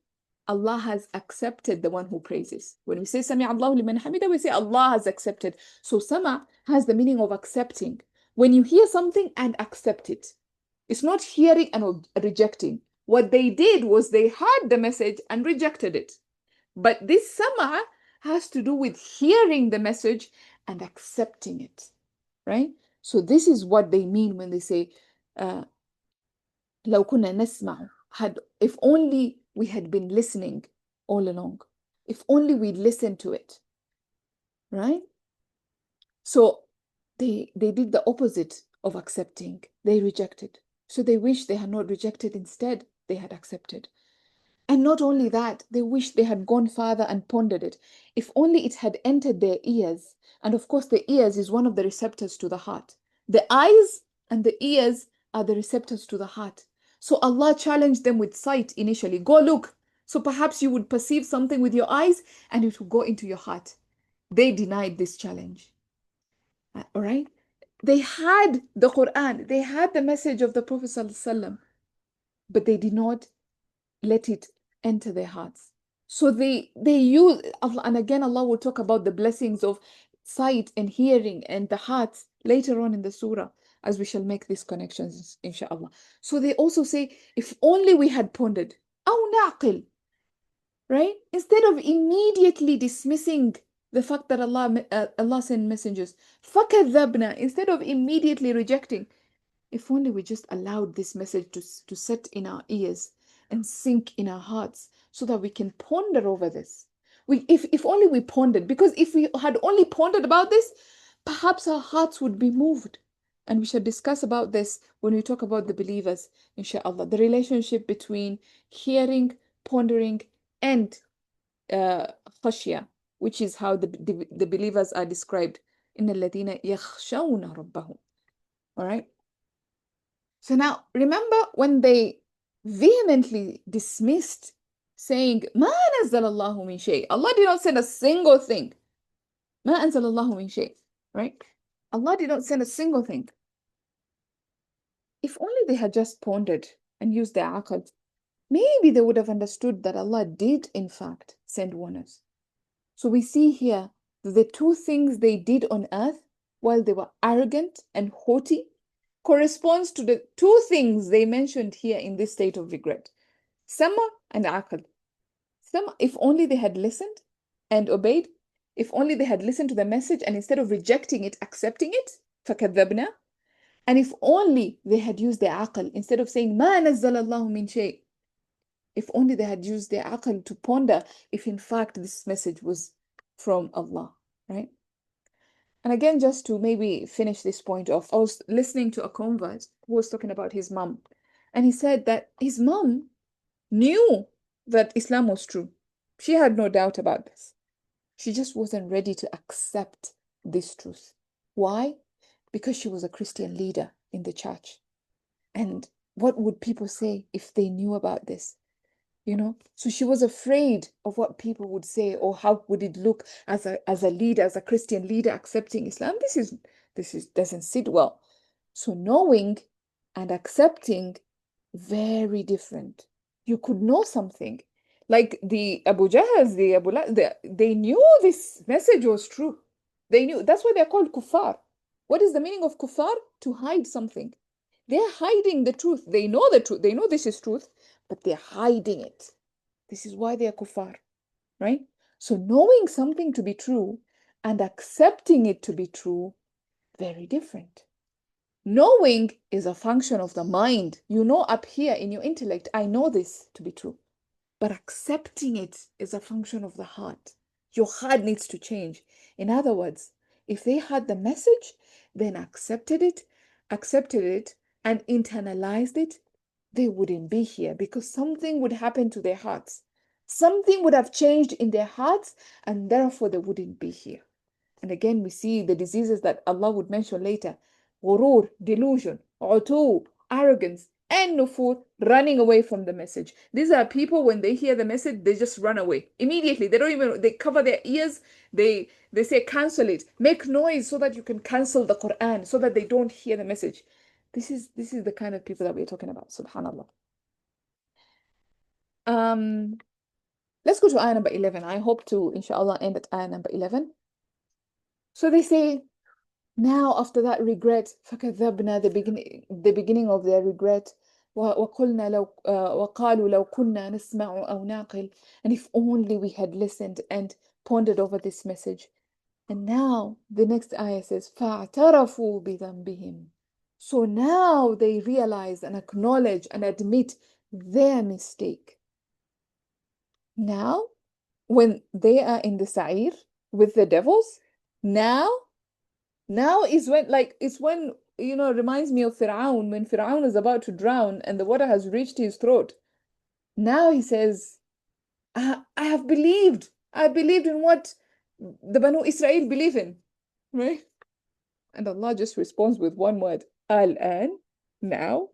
Allah has accepted the one who praises. When we say Sami Allahu liman hamida, we say Allah has accepted. So sama has the meaning of accepting. When you hear something and accept it, it's not hearing and rejecting. What they did was they heard the message and rejected it. But this sama has to do with hearing the message and accepting it, right? So this is what they mean when they say, لو كنا نسمع, if only we had been listening all along, if only we listened to it, right? So they did the opposite of accepting. They rejected. So they wish they had not rejected. Instead, they had accepted. And not only that, they wish they had gone further and pondered it. If only it had entered their ears. And of course, the ears is one of the receptors to the heart. The eyes and the ears are the receptors to the heart. So Allah challenged them with sight initially. Go look. So perhaps you would perceive something with your eyes and it will go into your heart. They denied this challenge. All right? They had the Quran, they had the message of the Prophet ﷺ, but they did not let it enter their hearts. So they use Allah, and again Allah will talk about the blessings of sight and hearing and the hearts later on in the surah, as we shall make these connections, inshallah. So they also say, if only we had pondered, أو نعقل, right? Instead of immediately dismissing the fact that Allah sent messengers, فكذبنا, instead of immediately rejecting, if only we just allowed this message to set in our ears and sink in our hearts so that we can ponder over this. If only we pondered, because if we had only pondered about this, perhaps our hearts would be moved. And we shall discuss about this when we talk about the believers, inshallah, the relationship between hearing, pondering, and khashya, which is how the believers are described. إن الذين يخشون ربهم. All right. So now remember when they vehemently dismissed, saying, ما نزل الله من شيء. Allah did not send a single thing. ما أنزل الله من شيء. Right? Allah did not send a single thing. If only they had just pondered and used their aql, maybe they would have understood that Allah did in fact send warners. So we see here that the two things they did on earth while they were arrogant and haughty corresponds to the two things they mentioned here in this state of regret. Sama and aql. Sama, if only they had listened and obeyed, if only they had listened to the message and instead of rejecting it, accepting it, فَكَذَّبْنَا. And if only they had used their aql instead of saying, مَا نَزَّلَ اللَّهُ مِنْ شَيْءٍ. If only they had used their aql to ponder if in fact this message was from Allah, right? And again, just to maybe finish this point off, I was listening to a convert who was talking about his mom. And he said that his mom knew that Islam was true. She had no doubt about this. She just wasn't ready to accept this truth. Why? Because she was a Christian leader in the church. And what would people say if they knew about this? You know, so she was afraid of what people would say, or how would it look as a leader, as a Christian leader accepting Islam. This is doesn't sit well. So knowing and accepting, very different. You could know something, like the Abu Jahals, the Abu Lahab, they knew this message was true. They knew. That's why they're called kuffar. What is the meaning of kuffar? To hide something. They're hiding the truth. They know the truth. They know this is truth, but they're hiding it. This is why they're kuffar, right? So knowing something to be true and accepting it to be true, very different. Knowing is a function of the mind. You know up here in your intellect, I know this to be true. But accepting it is a function of the heart. Your heart needs to change. In other words, if they had the message, then accepted it, and internalized it, they wouldn't be here because something would happen to their hearts. Something would have changed in their hearts, and therefore they wouldn't be here. And again, we see the diseases that Allah would mention later. Ghurur, delusion, utu, arrogance, and nufur, running away from the message. These are people, when they hear the message, they just run away. Immediately, they cover their ears, they say, cancel it. Make noise so that you can cancel the Quran, so that they don't hear the message. This is the kind of people that we're talking about, subhanAllah. Let's go to ayah number 11. I hope to, inshallah, end at ayah number 11. So they say, now after that regret, فَكَذَّبْنَا, the beginning of their regret, وَقُلْنَا لَوْ وَقَالُوا لَوْ كُنَّا نَسْمَعُ أَوْ نَعْقِلُ, and if only we had listened and pondered over this message. And now the next ayah says, فَاعْتَرَفُوا بِذَنْبِهِمْ. So now they realize and acknowledge and admit their mistake. Now, when they are in the sa'ir with the devils, now is when, like, it's when, you know, it reminds me of Fir'aun, when Fir'aun is about to drown and the water has reached his throat. Now he says, I have believed. I believed in what the Banu Israel believe in, right? And Allah just responds with one word, Al-an, now.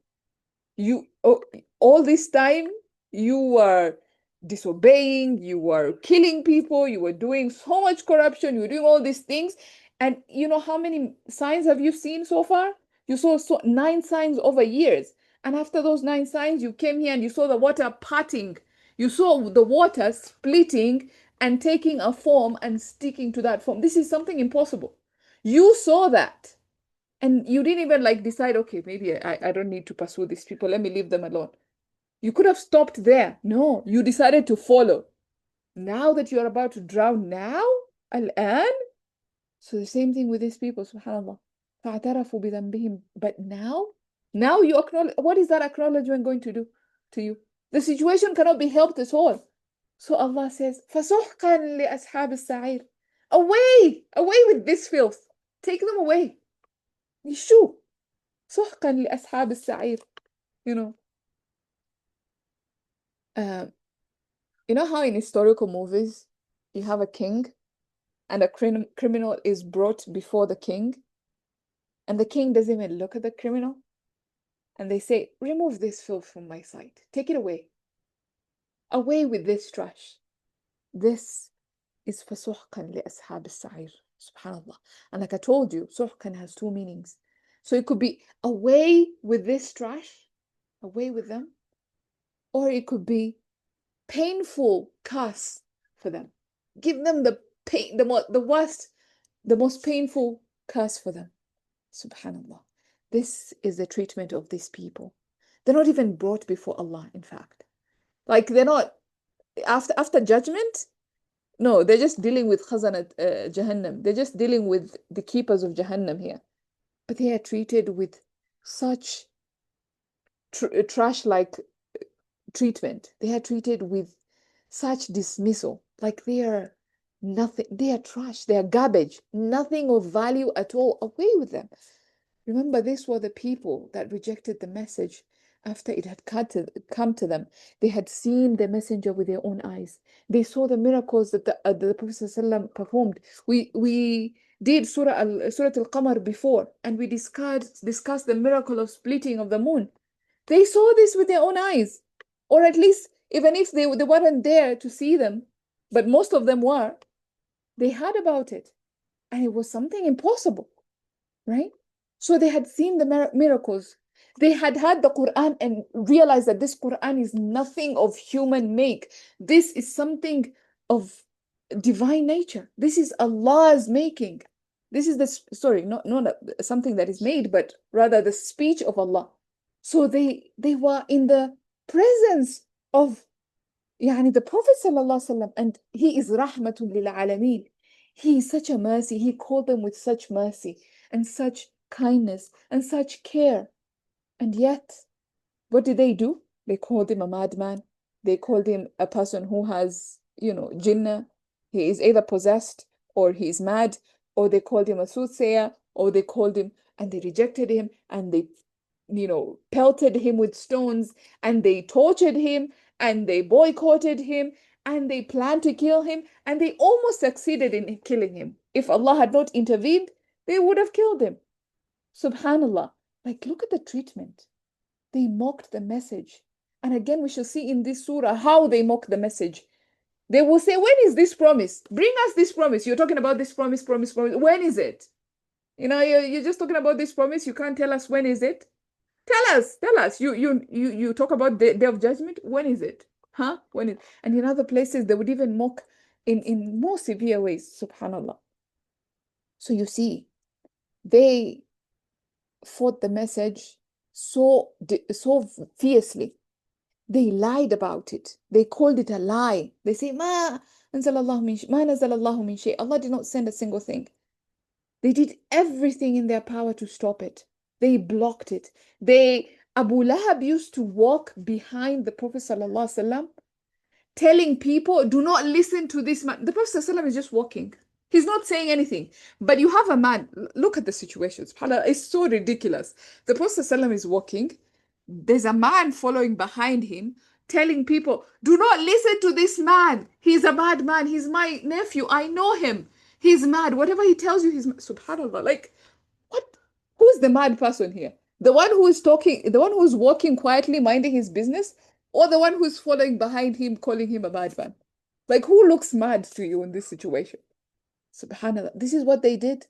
All this time, you were disobeying, you were killing people, you were doing so much corruption, you were doing all these things, And you know how many signs have you seen so far? You saw 9 signs over years. And after those 9 signs, you came here and you saw the water parting. You saw the water splitting and taking a form and sticking to that form. This is something impossible. You saw that. And you didn't even like decide, okay, maybe I don't need to pursue these people. Let me leave them alone. You could have stopped there. No, you decided to follow. Now that you're about to drown now, الآن. So the same thing with these people, subhanAllah. فَاعْتَرَفُوا بِذَنبِهِمْ. But now you acknowledge, what is that acknowledgement going to do to you? The situation cannot be helped at all. So Allah says, فَسُحْقًا لِأَصْحَابِ السَّعِيرِ. Away with this filth. Take them away. Yishu. سُحْقًا لِأَصْحَابِ السَّعِيرِ. You know, uh, you know how in historical movies you have a king and a criminal is brought before the king, and the king doesn't even look at the criminal, and they say, remove this filth from my sight. Take it away. Away with this trash. This is فَسُحْقًا لِأَصْحَابِ السَّعِيرِ. Subhanallah. And like I told you, suhkan has 2 meanings. So it could be away with this trash, away with them, or it could be painful curse for them. Give them the pain, the worst, the most painful curse for them. Subhanallah. This is the treatment of these people. They're not even brought before Allah, in fact. Like they're not after judgment. No, they're just dealing with khazanat Jahannam. They're just dealing with the keepers of Jahannam here. But they are treated with such trash-like treatment. They are treated with such dismissal. Like they are nothing. They are trash. They are garbage. Nothing of value at all. Away with them. Remember, these were the people that rejected the message after it had come to them. They had seen the messenger with their own eyes. They saw the miracles that the Prophet ﷺ performed. We did Surah Al-Qamar before, and we discussed the miracle of splitting of the moon. They saw this with their own eyes, or at least even if they weren't there to see them, but most of them were. They heard about it, and it was something impossible, right? So they had seen the miracles. They had heard the Quran and realized that this Quran is nothing of human make. This is something of divine nature. This is Allah's making. This is not something that is made, but rather the speech of Allah. So they were in the presence of the Prophet ﷺ, and he is rahmatul lil alameen. He is such a mercy. He called them with such mercy and such kindness and such care. And yet, what did they do? They called him a madman. They called him a person who has, jinnah. He is either possessed or he's mad, or they called him a soothsayer, or they called him and they rejected him and they, pelted him with stones and they tortured him and they boycotted him and they planned to kill him and they almost succeeded in killing him. If Allah had not intervened, they would have killed him. Subhanallah. Like, look at the treatment. They mocked the message. And again, we shall see in this surah how they mock the message. They will say, when is this promise? Bring us this promise. You're talking about this promise. When is it? You're just talking about this promise. You can't tell us when is it. Tell us. You talk about the day of judgment. When is it? Huh? When is? And in other places, they would even mock in more severe ways. Subhanallah. So you see, they fought the message so fiercely. They lied about it. They called it a lie. They say, Ma nazalallahu min shay. Allah did not send a single thing. They did everything in their power to stop it. They blocked it. Abu Lahab used to walk behind the Prophet ﷺ, telling people, do not listen to this man. The Prophet ﷺ is just walking. He's not saying anything. But you have a man, look at the situation. It's so ridiculous. The Prophet ﷺ is walking. There's a man following behind him, telling people, do not listen to this man. He's a bad man. He's my nephew. I know him. He's mad. Whatever he tells you, he's mad. Subhanallah. Like, what? Who's the mad person here? The one who is talking, the one who's walking quietly, minding his business, or the one who's following behind him, calling him a bad man? Like, who looks mad to you in this situation? Subhanallah. This is what they did.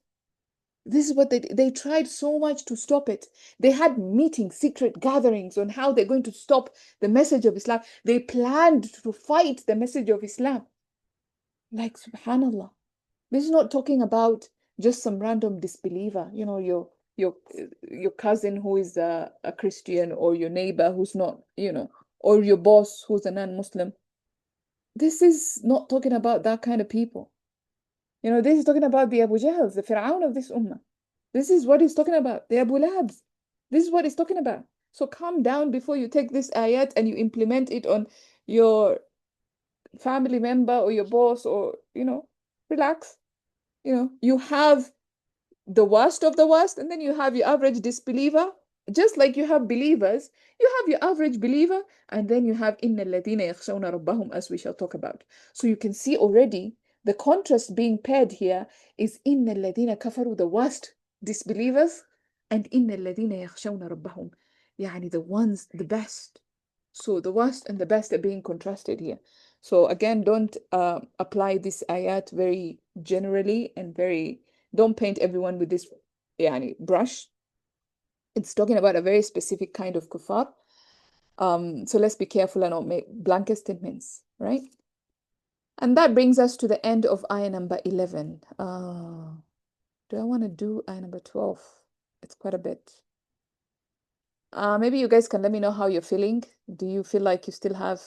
This is what they tried so much to stop it. They had meetings, secret gatherings on how they're going to stop the message of Islam. They planned to fight the message of Islam. Like, subhanallah. This is not talking about just some random disbeliever, your cousin who is a Christian, or your neighbor who's not, or your boss who's a non-Muslim. This is not talking about that kind of people. This is talking about the Abu Jahals, the Fir'aun of this ummah. This is what he's talking about. The Abu Lahabs. This is what he's talking about. So calm down before you take this ayat and you implement it on your family member or your boss, or, relax. You have the worst of the worst, and then you have your average disbeliever. Just like you have believers, you have your average believer, and then you have inna alladhina yakhshawna rabbahum, as we shall talk about. So you can see already the contrast being paired here is inna alladhina kafaru, the worst disbelievers, and inna alladhina yakhshawna rabbahum, yani the ones, the best. So the worst and the best are being contrasted here. So again, don't apply this ayat very generally, and don't paint everyone with this brush. It's talking about a very specific kind of kuffar. So let's be careful and not make blanket statements, right? And that brings us to the end of ayah number 11. Do I want to do ayah number 12? It's quite a bit. Maybe you guys can let me know how you're feeling. Do you feel like you still have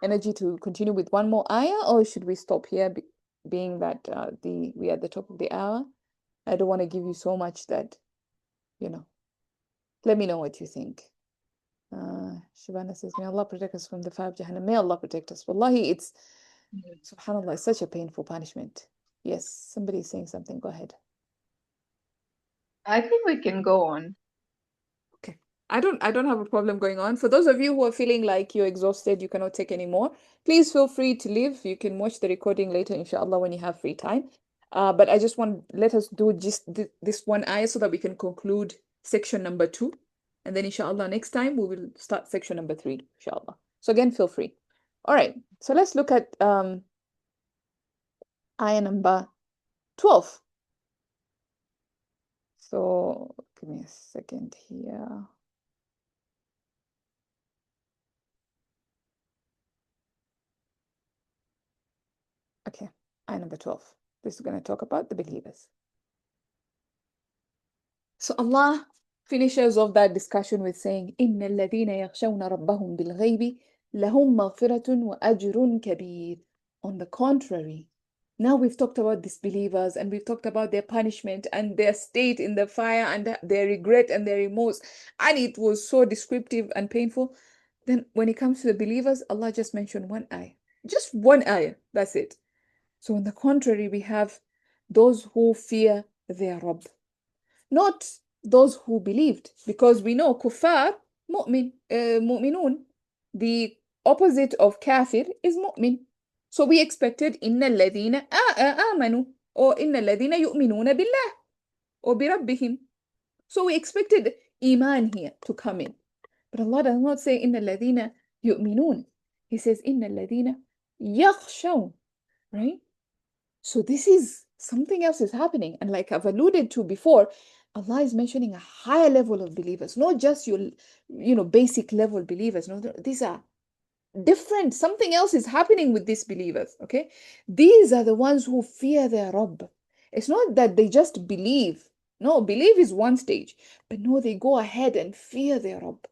energy to continue with one more ayah, or should we stop here, being that we're at the top of the hour? I don't want to give you so much that, let me know what you think. Shabana says, may Allah protect us from the fire of Jahannam. May Allah protect us. Wallahi, it's, subhanAllah, it's such a painful punishment. Yes, somebody is saying something. Go ahead. I think we can go on. Okay. I don't have a problem going on. For those of you who are feeling like you're exhausted, you cannot take any more, please feel free to leave. You can watch the recording later, inshallah, when you have free time. But I just let us do just this one ayah so that we can conclude section number 2. And then inshallah, next time we will start section number 3, inshallah. So again, feel free. All right. So let's look at ayah number 12. So give me a second here. Okay, ayah number 12. This is going to talk about the believers. So Allah finishes off that discussion with saying, إِنَّ الَّذِينَ يَخْشَوْنَ رَبَّهُمْ بِالْغَيْبِ لَهُمْ مَغْفِرَةٌ وَأَجْرٌ كَبِيرٌ. On the contrary, now we've talked about disbelievers, and we've talked about their punishment and their state in the fire and their regret and their remorse. And it was so descriptive and painful. Then when it comes to the believers, Allah just mentioned one ayah. Just one ayah. That's it. So on the contrary, we have those who fear their Rabb, not those who believed, because we know kuffar, mu'minun. The opposite of kafir is mu'min. So we expected inna alladhina amanu, or inna alladhina yu'minuna billah, or birabbihim. So we expected iman here to come in. But Allah does not say inna alladhina yu'minun. He says inna alladhina yakhshawun, right? So this is something else is happening. And like I've alluded to before, Allah is mentioning a higher level of believers, not just your, basic level believers. No, these are different. Something else is happening with these believers. Okay. These are the ones who fear their Rabb. It's not that they just believe. No, believe is one stage, but no, they go ahead and fear their Rabb.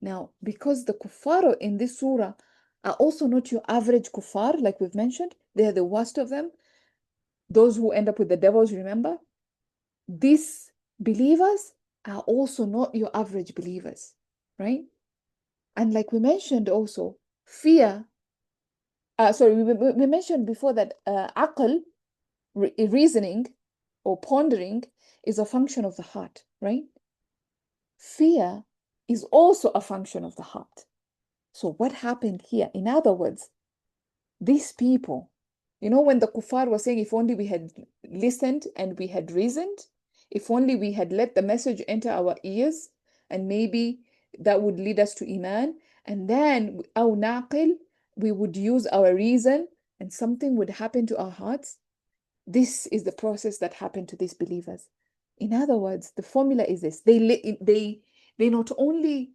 Now, because the kuffar in this surah are also not your average kuffar, like we've mentioned, they are the worst of them. Those who end up with the devils, remember? These believers are also not your average believers, right? And like we mentioned also, fear, we mentioned before that aql, reasoning or pondering, is a function of the heart, right? Fear is also a function of the heart. So what happened here? In other words, these people, when the kuffar was saying, if only we had listened and we had reasoned, if only we had let the message enter our ears, and maybe that would lead us to iman, and then أو نعقل, we would use our reason, and something would happen to our hearts. This is the process that happened to these believers. In other words, the formula is this. They not only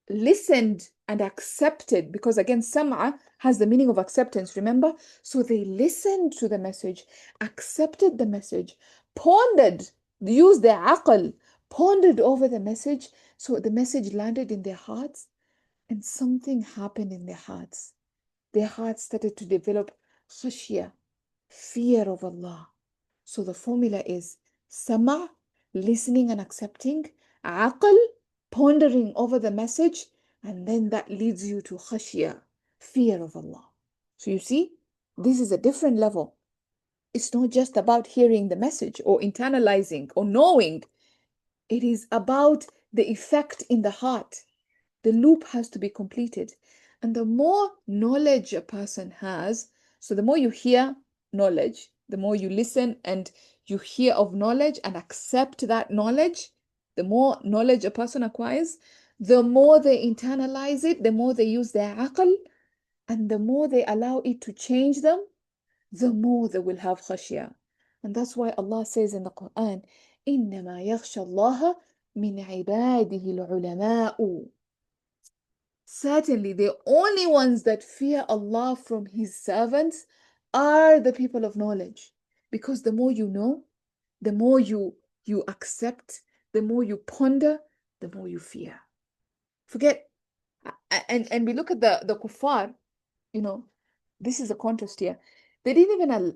listened and accepted, because again, sam'a has the meaning of acceptance, remember? So they listened to the message, accepted the message, pondered, used their aql, pondered over the message. So the message landed in their hearts and something happened in their hearts. Their hearts started to develop khashya, fear of Allah. So the formula is sama, listening and accepting, aql, pondering over the message, and then that leads you to khashya, fear of Allah. So you see, this is a different level. It's not just about hearing the message or internalizing or knowing. It is about the effect in the heart. The loop has to be completed. And the more knowledge a person has, so the more you hear knowledge, the more you listen and you hear of knowledge and accept that knowledge, the more knowledge a person acquires, the more they internalize it, the more they use their aql, and the more they allow it to change them, the more they will have khashya. And that's why Allah says in the Quran, إِنَّمَا يَخْشَى اللَّهَ مِنْ عِبَادِهِ الْعُلَمَاءُ. Certainly, the only ones that fear Allah from His servants are the people of knowledge. Because the more you know, the more you accept, the more you ponder, the more you fear. Forget, and we look at the kuffar, you know, this is a contrast here. They didn't even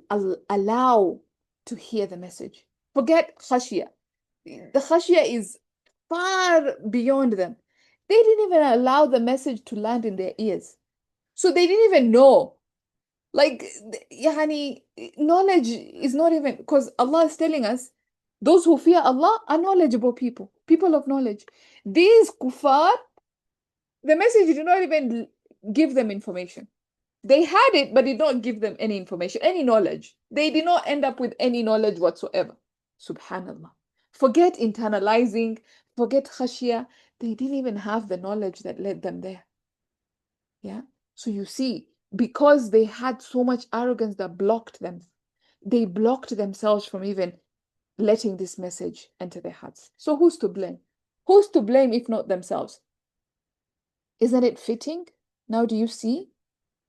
allow to hear the message. Forget khashya. The khashya is far beyond them. They didn't even allow the message to land in their ears. So they didn't even know. Like, yani, knowledge is not even, because Allah is telling us, those who fear Allah are knowledgeable people, people of knowledge. These kuffar, the message did not even give them information. They had it, but did not give them any information, any knowledge. They did not end up with any knowledge whatsoever. Subhanallah. Forget internalizing, forget khashia. They didn't even have the knowledge that led them there. Yeah. So you see, because they had so much arrogance that blocked them, they blocked themselves from even letting this message enter their hearts. So who's to blame? Who's to blame if not themselves? Isn't it fitting? Now, do you see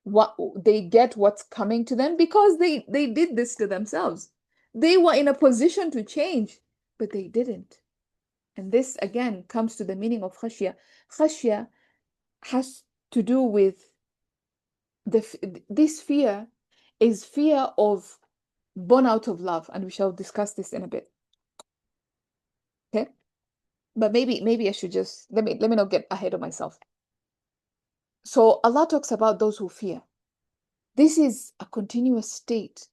what they get what's coming to them? Because they did this to themselves. They were in a position to change, but they didn't. And this again comes to the meaning of khashya. Khashya has to do with this fear is fear of born out of love, and we shall discuss this in a bit. Okay, but maybe I should just let me not get ahead of myself. So Allah talks about those who fear. This is a continuous state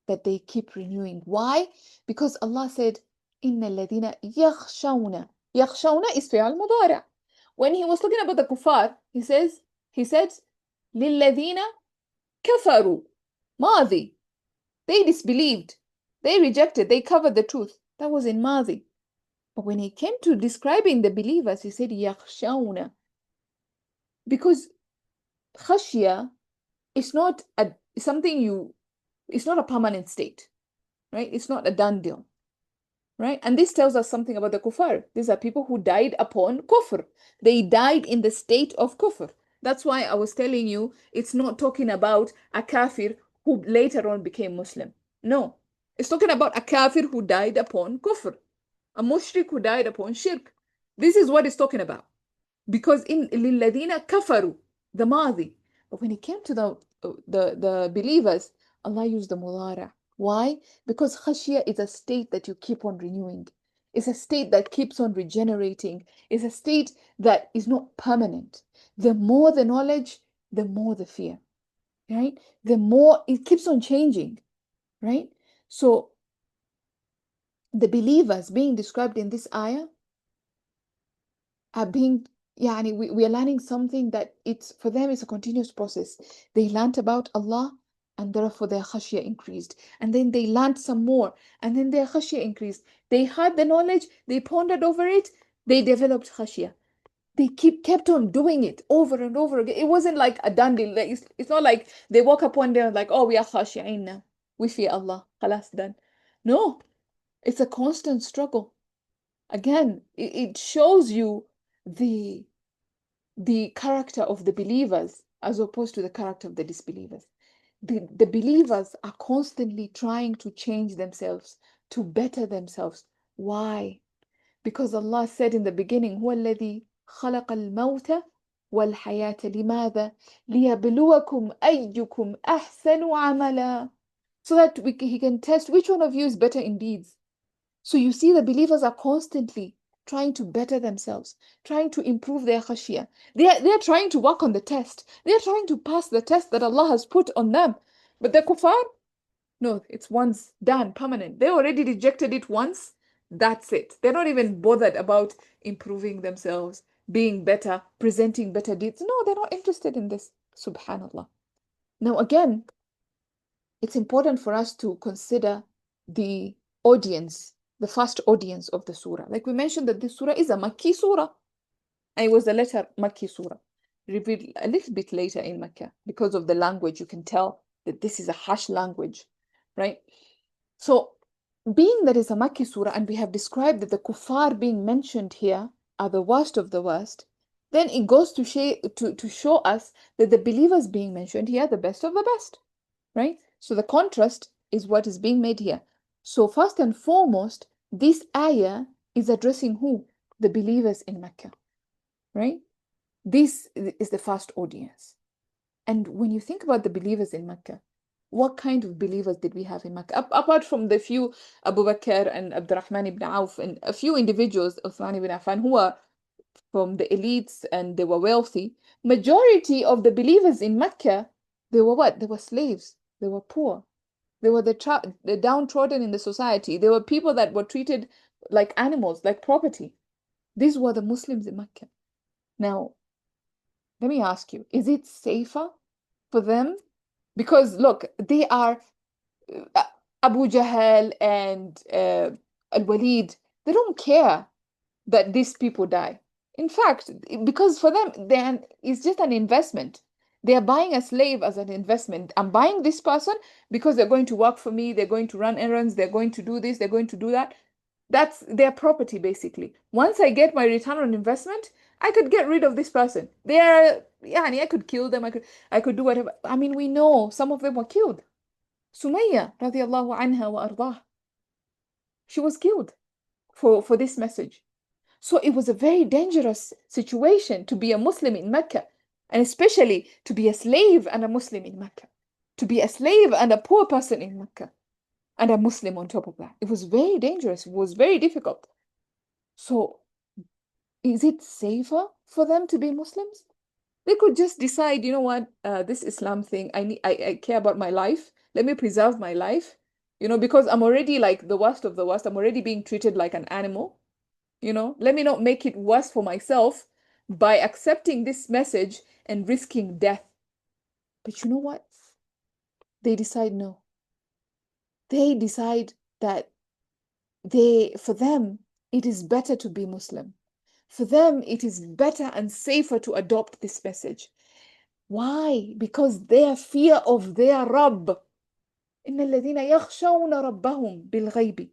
that they keep renewing. Why? Because Allah said, "Inna الَّذِينَ يَخْشَوْنَ." يَخْشَوْنَ is فعل مضارع. When He was talking about the kuffar, He said, لِلَّذِينَ كَفَرُوا. ماضي. They disbelieved. They rejected. They covered the truth. That was in madi. But when He came to describing the believers, He said, يَخْشَوْنَ. Because khashya is not it's not a permanent state, right? It's not a done deal, right? And this tells us something about the kuffar. These are people who died upon kufr. They died in the state of kufr. That's why I was telling you, it's not talking about a kafir who later on became Muslim. No, it's talking about a kafir who died upon kufr, a mushrik who died upon shirk. This is what it's talking about. Because in لِلَّذِينَ كَفَرُوا, the madi. But when it came to the believers, Allah used the mudara. Why? Because khashiyah is a state that you keep on renewing. It's a state that keeps on regenerating. It's a state that is not permanent. The more the knowledge, the more the fear, right? The more it keeps on changing, right? So the believers being described in this ayah are being we are learning something that it's for them it's a continuous process. They learned about Allah and therefore their khashya increased, and then they learned some more and then their khashya increased. They had the knowledge, they pondered over it, they developed khashya. They kept on doing it over and over again. It wasn't like a done deal. Like, it's not like they woke up one day and like, oh, we are khashi'in now. We fear Allah. Khalas, done. No, it's a constant struggle. Again, it shows you the the character of the believers as opposed to the character of the disbelievers. The believers are constantly trying to change themselves, to better themselves. Why? Because Allah said in the beginning, هو الذي خلق الموت والحياة لماذا؟ ليبلوكم أيكم أحسن عملا. So that He can test which one of you is better in deeds. So you see, the believers are constantly trying to better themselves, trying to improve their khashiyah. They are trying to work on the test. They are trying to pass the test that Allah has put on them. But the kuffar, no, it's once done, permanent. They already rejected it once. That's it. They're not even bothered about improving themselves, being better, presenting better deeds. No, they're not interested in this. Subhanallah. Now, again, it's important for us to consider the audience, the first audience of the surah. Like we mentioned that this surah is a Makki surah. And it was a later Makki surah, revealed a little bit later in Mecca. Because of the language, you can tell that this is a harsh language, right? So, being that it's a Makki surah, and we have described that the kuffar being mentioned here are the worst of the worst, then it goes to show us that the believers being mentioned here are the best of the best, right? So the contrast is what is being made here. So first and foremost, this ayah is addressing who? The believers in Mecca, right? This is the first audience. And when you think about the believers in Mecca, what kind of believers did we have in Mecca? Apart from the few Abu Bakr and Abdurrahman ibn Auf and a few individuals, Uthman ibn Affan, who are from the elites and they were wealthy, majority of the believers in Mecca, they were what? They were slaves. They were poor. They were the downtrodden in the society. They were people that were treated like animals, like property. These were the Muslims in Mecca. Now, let me ask you, is it safer for them? Because look, they are uh, Abu Jahl and Al-Walid. They don't care that these people die. In fact, because for them, then it's just an investment. They are buying a slave as an investment. I'm buying this person because they're going to work for me, they're going to run errands, they're going to do this, they're going to do that. That's their property, basically. Once I get my return on investment, I could get rid of this person. They're, yeah, I could kill them, I could do whatever. I mean, we know some of them were killed. Sumayya, radiallahu anha wa ardah, she was killed for this message. So it was a very dangerous situation to be a Muslim in Mecca, and especially to be a slave and a Muslim in Mecca, to be a slave and a poor person in Mecca, and a Muslim on top of that. It was very dangerous. It was very difficult. So is it safer for them to be Muslims? They could just decide, you know what, this Islam thing, I care about my life. Let me preserve my life, because I'm already like the worst of the worst. I'm already being treated like an animal. Let me not make it worse for myself by accepting this message and risking death. But you know what? They decide no. They decide that for them, it is better to be Muslim. For them, it is better and safer to adopt this message. Why? Because their fear of their Rabb. إن الذين يخشون ربهم بالغيب.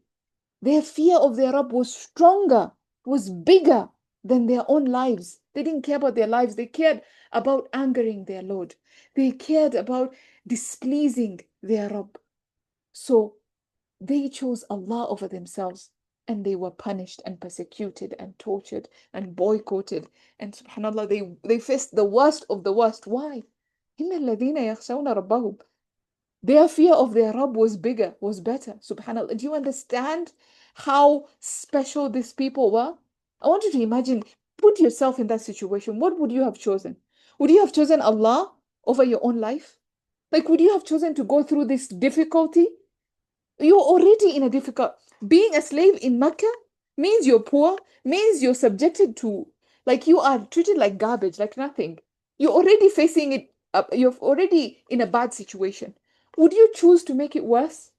Their fear of their Rabb was stronger, was bigger than their own lives. They didn't care about their lives. They cared about angering their Lord. They cared about displeasing their Rabb. So they chose Allah over themselves, and they were punished and persecuted and tortured and boycotted. And subhanAllah, they faced the worst of the worst. Why? إِنَّ الَّذِينَ يَخْشَوْنَ رَبَّهُمْ. Their fear of their Rabb was bigger, was better. Subhanallah. Do you understand how special these people were? I want you to imagine, put yourself in that situation. What would you have chosen? Would you have chosen Allah over your own life? Like, would you have chosen to go through this difficulty? You're already in a difficult. Being a slave in Mecca means you're poor, means you're subjected to, like, you are treated like garbage, like nothing. You're already facing it, you're already in a bad situation. Would you choose to make it worse?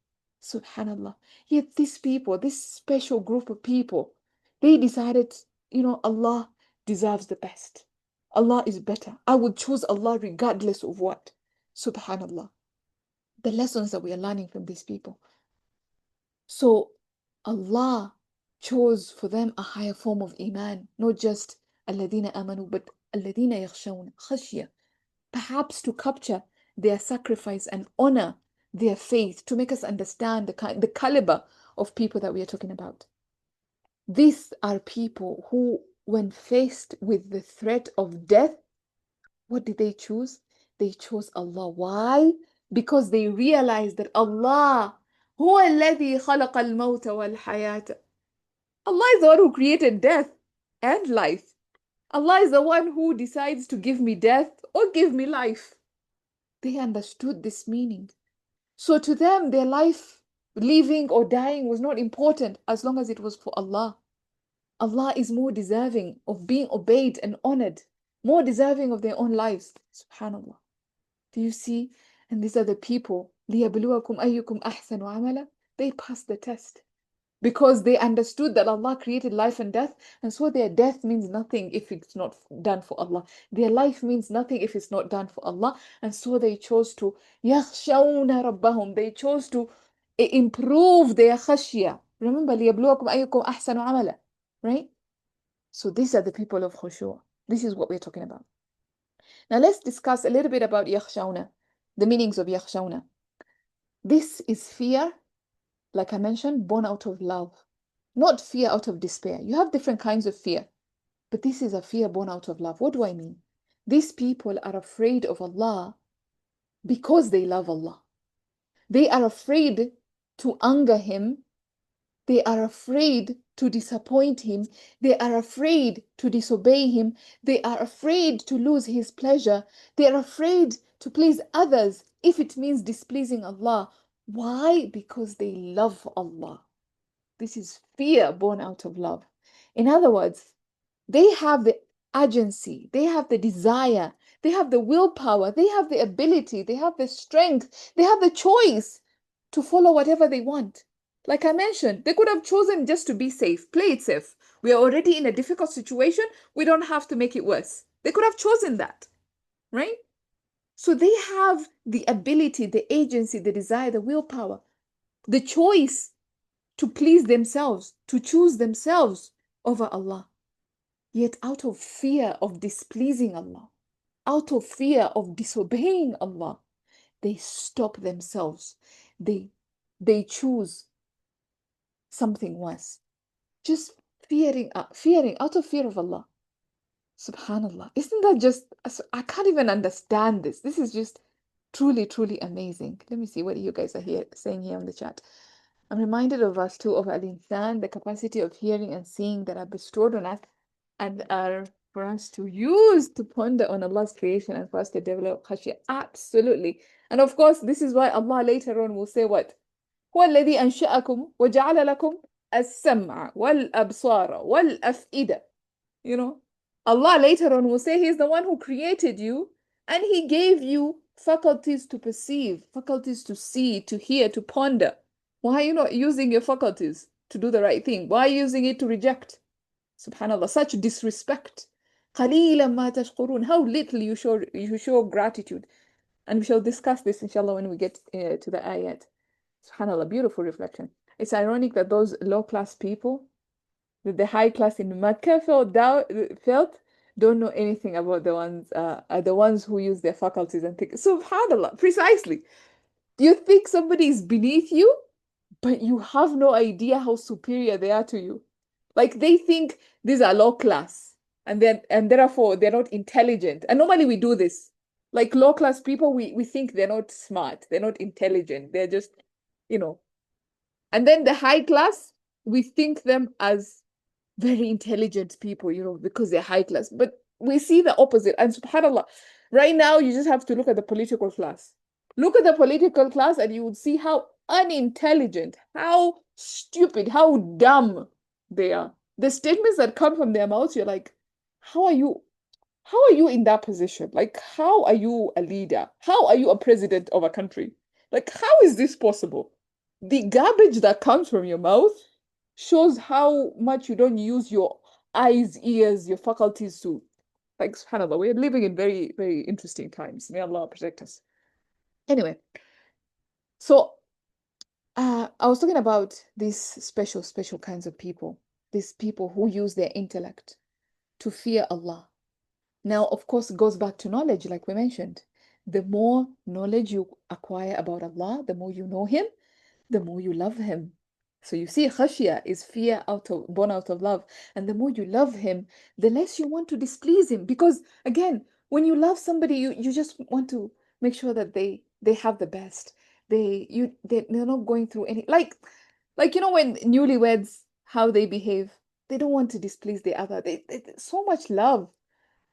Subhanallah. Yet these people, this special group of people, they decided, Allah deserves the best. Allah is better. I would choose Allah regardless of what. Subhanallah. the lessons that we are learning from these people. So Allah chose for them a higher form of iman, not just الذين آمنوا, but الذين يخشون خشية, perhaps to capture their sacrifice and honor their faith, to make us understand the caliber of people that we are talking about. These are people who, when faced with the threat of death, what did they choose? They chose Allah. Why? Because they realized that Allah هو الذي خلق الموت والحياة. Allah is the one who created death and life. Allah is the one who decides to give me death or give me life. They understood this meaning. So to them, their life, living or dying, was not important as long as it was for Allah. Allah is more deserving of being obeyed and honored, more deserving of their own lives. Subhanallah. Do you see? And these are the people. لِيَبْلُوَكُمْ أَيُّكُمْ أَحْسَنُ عَمَلًا. They passed the test because they understood that Allah created life and death, and so their death means nothing if it's not done for Allah. Their life means nothing if it's not done for Allah, and so they chose to يَخْشَوْنَ رَبَّهُم. They chose to improve their khashya. Remember, لِيَبْلُوَكُمْ أَيُّكُمْ أَحْسَنُ عَمَلًا. Right? So these are the people of khushu'. This is what we're talking about. Now let's discuss a little bit about yakhshawna, the meanings of yakhshawna. This is fear, like I mentioned, born out of love, not fear out of despair. You have different kinds of fear, but this is a fear born out of love. What do I mean? These people are afraid of Allah because they love Allah. They are afraid to anger Him. They are afraid to disappoint Him. They are afraid to disobey Him. They are afraid to lose His pleasure. They are afraid to please others if it means displeasing Allah. Why? Because they love Allah. This is fear born out of love. In other words, they have the agency, they have the desire, they have the willpower, they have the ability, they have the strength, they have the choice to follow whatever they want. Like I mentioned, they could have chosen just to be safe, play it safe. We are already in a difficult situation, we don't have to make it worse. They could have chosen that, right? So they have the ability, the agency, the desire, the willpower, the choice to please themselves, to choose themselves over Allah. Yet out of fear of displeasing Allah, out of fear of disobeying Allah, they stop themselves. They they choose something worse. Just fearing out of fear of Allah. Subhanallah. Isn't that just, I can't even understand this. This is just truly, truly amazing. Let me see what you guys are here saying here on the chat. I'm reminded of verse 2 of Al-Insan, the capacity of hearing and seeing that are bestowed on us and are for us to use to ponder on Allah's creation and for us to develop khashya. Absolutely. And of course, this is why Allah later on will say what? هو الذي أنشأكم وجعل لكم السمع والأبصار والأفئدة. You know, Allah later on will say He's the one who created you and He gave you faculties to perceive, faculties to see, to hear, to ponder. Why are you not using your faculties to do the right thing? Why are you using it to reject? Subhanallah, such disrespect. قَلِيلًا مَا تَشْكُرُونَ. How little you show gratitude. And we shall discuss this, inshallah, when we get to the ayat. Subhanallah, beautiful reflection. It's ironic that those low-class people, that the high class in Mecca felt don't know anything about the ones who use their faculties and think. Subhanallah, precisely. You think somebody is beneath you, but you have no idea how superior they are to you. Like they think these are low class, and therefore they're not intelligent. And normally we do this. Like low class people, we think they're not smart, they're not intelligent, they're just, you know. And then the high class, we think them as very intelligent people, because they're high class. But we see the opposite. And subhanAllah, right now you just have to look at the political class. Look at the political class and you would see how unintelligent, how stupid, how dumb they are. The statements that come from their mouths, you're like, how are you? How are you in that position? Like, how are you a leader? How are you a president of a country? Like, how is this possible? The garbage that comes from your mouth shows how much you don't use your eyes, ears, your faculties to. Like, subhanAllah, we're living in very, very interesting times. May Allah protect us. Anyway, So I was talking about these special kinds of people, these people who use their intellect to fear Allah. Now, of course, it goes back to knowledge, like we mentioned. The more knowledge you acquire about Allah, the more you know Him, the more you love Him. So you see, khashya is fear born out of love. And the more you love Him, the less you want to displease Him. Because again, when you love somebody, you just want to make sure that they have the best. They're not going through any like when newlyweds how they behave. They don't want to displease the other. So much love.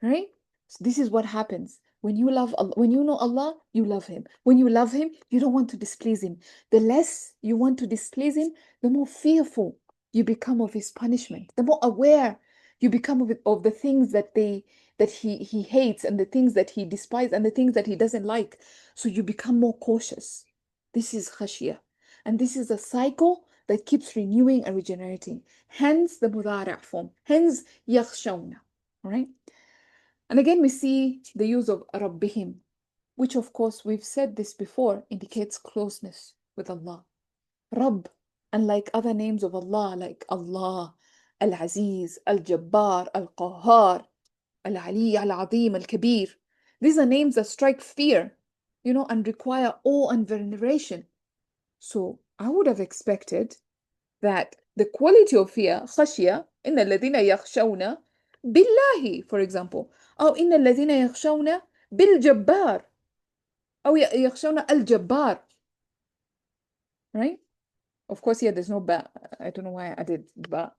Right? So this is what happens. When you love Allah, when you know Allah, you love Him. When you love Him, you don't want to displease Him. The less you want to displease Him, the more fearful you become of His punishment. The more aware you become of the things that He hates and the things that He despises and the things that He doesn't like. So you become more cautious. This is khashiyah. And this is a cycle that keeps renewing and regenerating. Hence the mudari' form. Hence yakhshawna. All right? And again, we see the use of Rabbihim, which of course we've said this before, indicates closeness with Allah. Rabb, unlike other names of Allah like Allah, Al-Aziz, Al-Jabbar, Al-Qahhar, Al-Ali, Al-Azim, Al-Kabir. These are names that strike fear, and require awe and veneration. So I would have expected that the quality of fear, خشية, إن الذين يخشون بالله, for example, أو إن الذين يخشون بالجبار, أو يخشون الجبار, right? Of course, here there's no ba. I don't know why I did ba.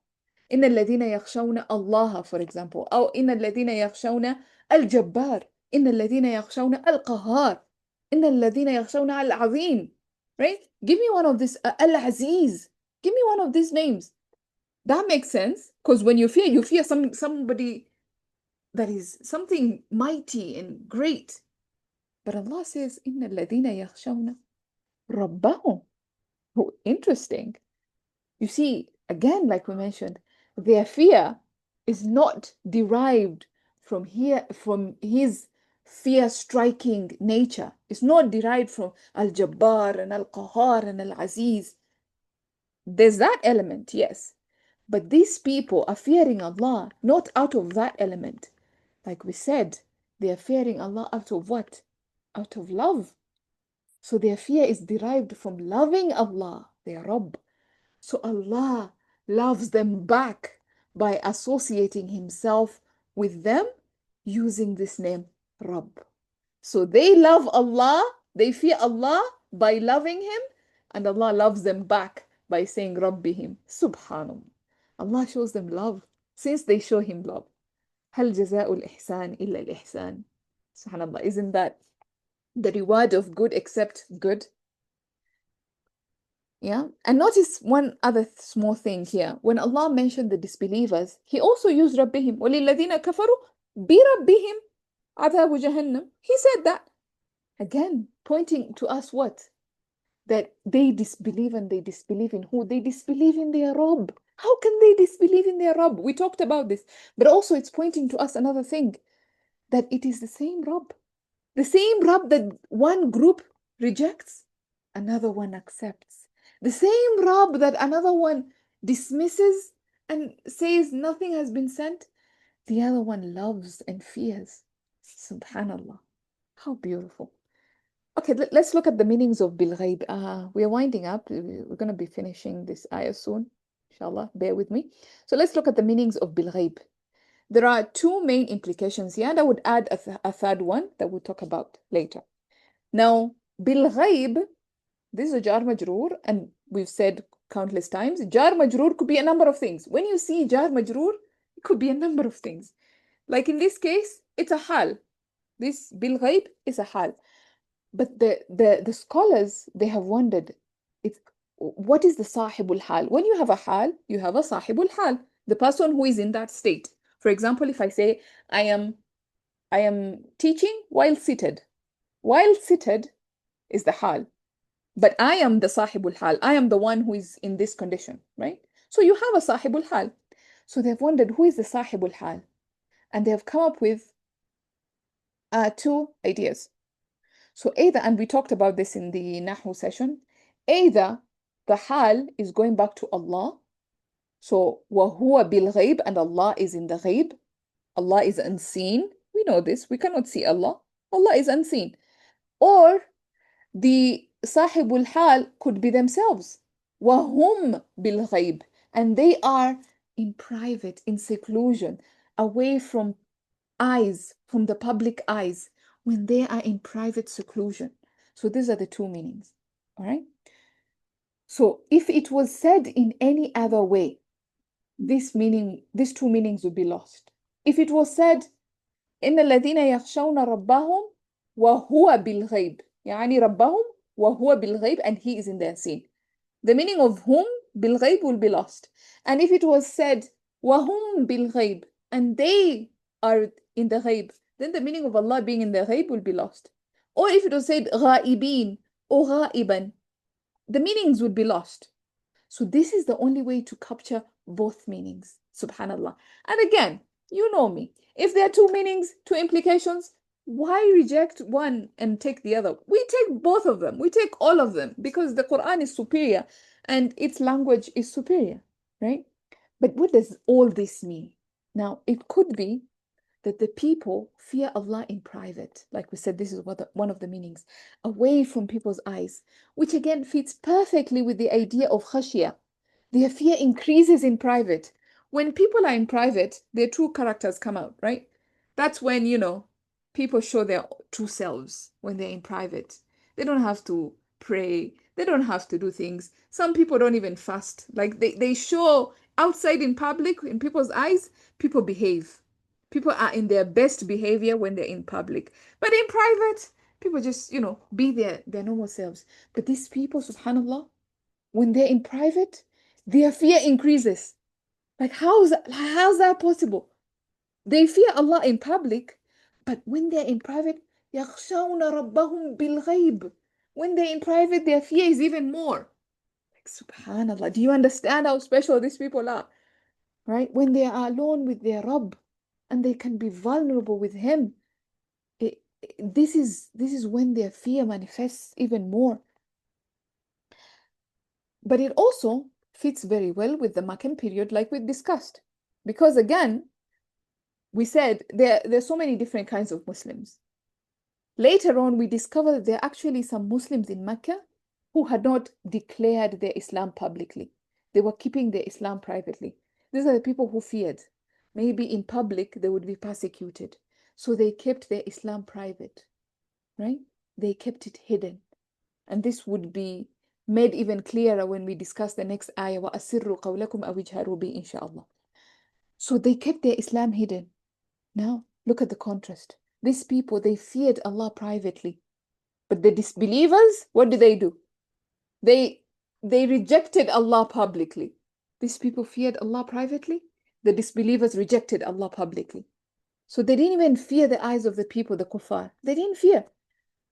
إن الذين يخشون الله, for example, أو إن الذين يخشون الجبار, إن الذين يخشون القهار, إن الذين يخشون العظيم, right? Give me one of these, Al-Aziz. Give me one of these names. That makes sense because when you fear somebody that is something mighty and great. But Allah says, "Inna alladhina yakhshawna rabbahum." Oh, interesting. You see, again, like we mentioned, their fear is not derived from his fear-striking nature. It's not derived from Al-Jabbar and Al-Qahar and Al-Aziz. There's that element, yes. But these people are fearing Allah not out of that element. Like we said, they are fearing Allah out of what? Out of love. So their fear is derived from loving Allah, their Rabb. So Allah loves them back by associating Himself with them using this name, Rabb. So they love Allah, they fear Allah by loving Him, and Allah loves them back by saying Rabbihim. Subhanallah. Allah shows them love since they show Him love. هل جزاء الإحسان إلا الإحسان. Subhanallah. Isn't that the reward of good except good? Yeah. And notice one other small thing here. When Allah mentioned the disbelievers, He also used ربهم. وَلِلَّذِينَ كَفَرُوا بِرَبِّهِمْ عَذَابُ جَهَنَّمْ. He said that. Again, pointing to us what? That they disbelieve, and they disbelieve in who? They disbelieve in their Rabb. How can they disbelieve in their Rabb? We talked about this. But also it's pointing to us another thing, that it is the same Rabb. The same Rabb that one group rejects, another one accepts. The same Rabb that another one dismisses and says nothing has been sent, the other one loves and fears. Subhanallah. How beautiful. Okay, let's look at the meanings of bil ghaib. We are winding up. We're going to be finishing this ayah soon. Inshallah, bear with me. So let's look at the meanings of bil ghaib. There are two main implications here, and I would add a third one that we'll talk about later. Now, bil ghaib, this is a jar majroor, and we've said countless times, jar majroor could be a number of things. When you see jar majroor, it could be a number of things. Like in this case, it's a hal. This bil ghaib is a hal. But the scholars, they have wondered, it's, what is the sahibul hal? When you have a hal, you have a sahibul hal, the person who is in that state. For example, if I say, I am teaching while seated. While seated is the hal. But I am the sahibul hal. I am the one who is in this condition, right? So you have a sahibul hal. So they've wondered, who is the sahibul hal? And they have come up with two ideas. So either, and we talked about this in the Nahu session, either the hal is going back to Allah. So وَهُوَ بِالْغَيْبِ, and Allah is in the ghaib. Allah is unseen. We know this. We cannot see Allah. Allah is unseen. Or the sahibul hal could be themselves. وَهُمْ بِالْغَيْبِ, and they are in private, in seclusion, away from eyes, from the public eyes, when they are in private seclusion. So these are the two meanings. All right. So if it was said in any other way, this meaning, these two meanings would be lost. If it was said, إن الذين يخشون ربهم وهو بالغيب, يعني ربهم وهو بالغيب, and he is in the unseen. The meaning of whom بالغيب will be lost. And if it was said وهم بالغيب, and they are in the ghaib, then the meaning of Allah being in the ghaib will be lost. Or if it was said غائبين or غائبا, the meanings would be lost. So this is the only way to capture both meanings. Subhanallah. And again, you know me. If there are two meanings, two implications, why reject one and take the other? We take both of them. We take all of them because the Quran is superior and its language is superior, right? But what does all this mean? Now, it could be that the people fear Allah in private. Like we said, this is one of the meanings, away from people's eyes, which again fits perfectly with the idea of khashiyah. Their fear increases in private. When people are in private, their true characters come out, right? That's when, people show their true selves when they're in private. They don't have to pray. They don't have to do things. Some people don't even fast. Like they show outside in public, in people's eyes, people behave. People are in their best behavior when they're in public. But in private, people just, be their normal selves. But these people, subhanAllah, when they're in private, their fear increases. Like, how's that possible? They fear Allah in public, but when they're in private, يَخْشَوْنَ رَبَّهُمْ بِالْغَيْبِ. When they're in private, their fear is even more. Like, subhanAllah, do you understand how special these people are? Right? When they are alone with their Rabb and they can be vulnerable with Him, this is when their fear manifests even more. But it also fits very well with the Meccan period, like we discussed. Because again, we said there's so many different kinds of Muslims. Later on, we discovered that there are actually some Muslims in Mecca who had not declared their Islam publicly. They were keeping their Islam privately. These are the people who feared. Maybe in public they would be persecuted. So they kept their Islam private, right? They kept it hidden. And this would be made even clearer when we discuss the next ayah, وَأَسِرُّوا قَوْلَكُمْ أَوْ اجْهَرُوا بِهِ inshallah. So they kept their Islam hidden. Now, look at the contrast. These people, they feared Allah privately. But the disbelievers, what do? They rejected Allah publicly. These people feared Allah privately. The disbelievers rejected Allah publicly. So they didn't even fear the eyes of the people, the kuffar. They didn't fear.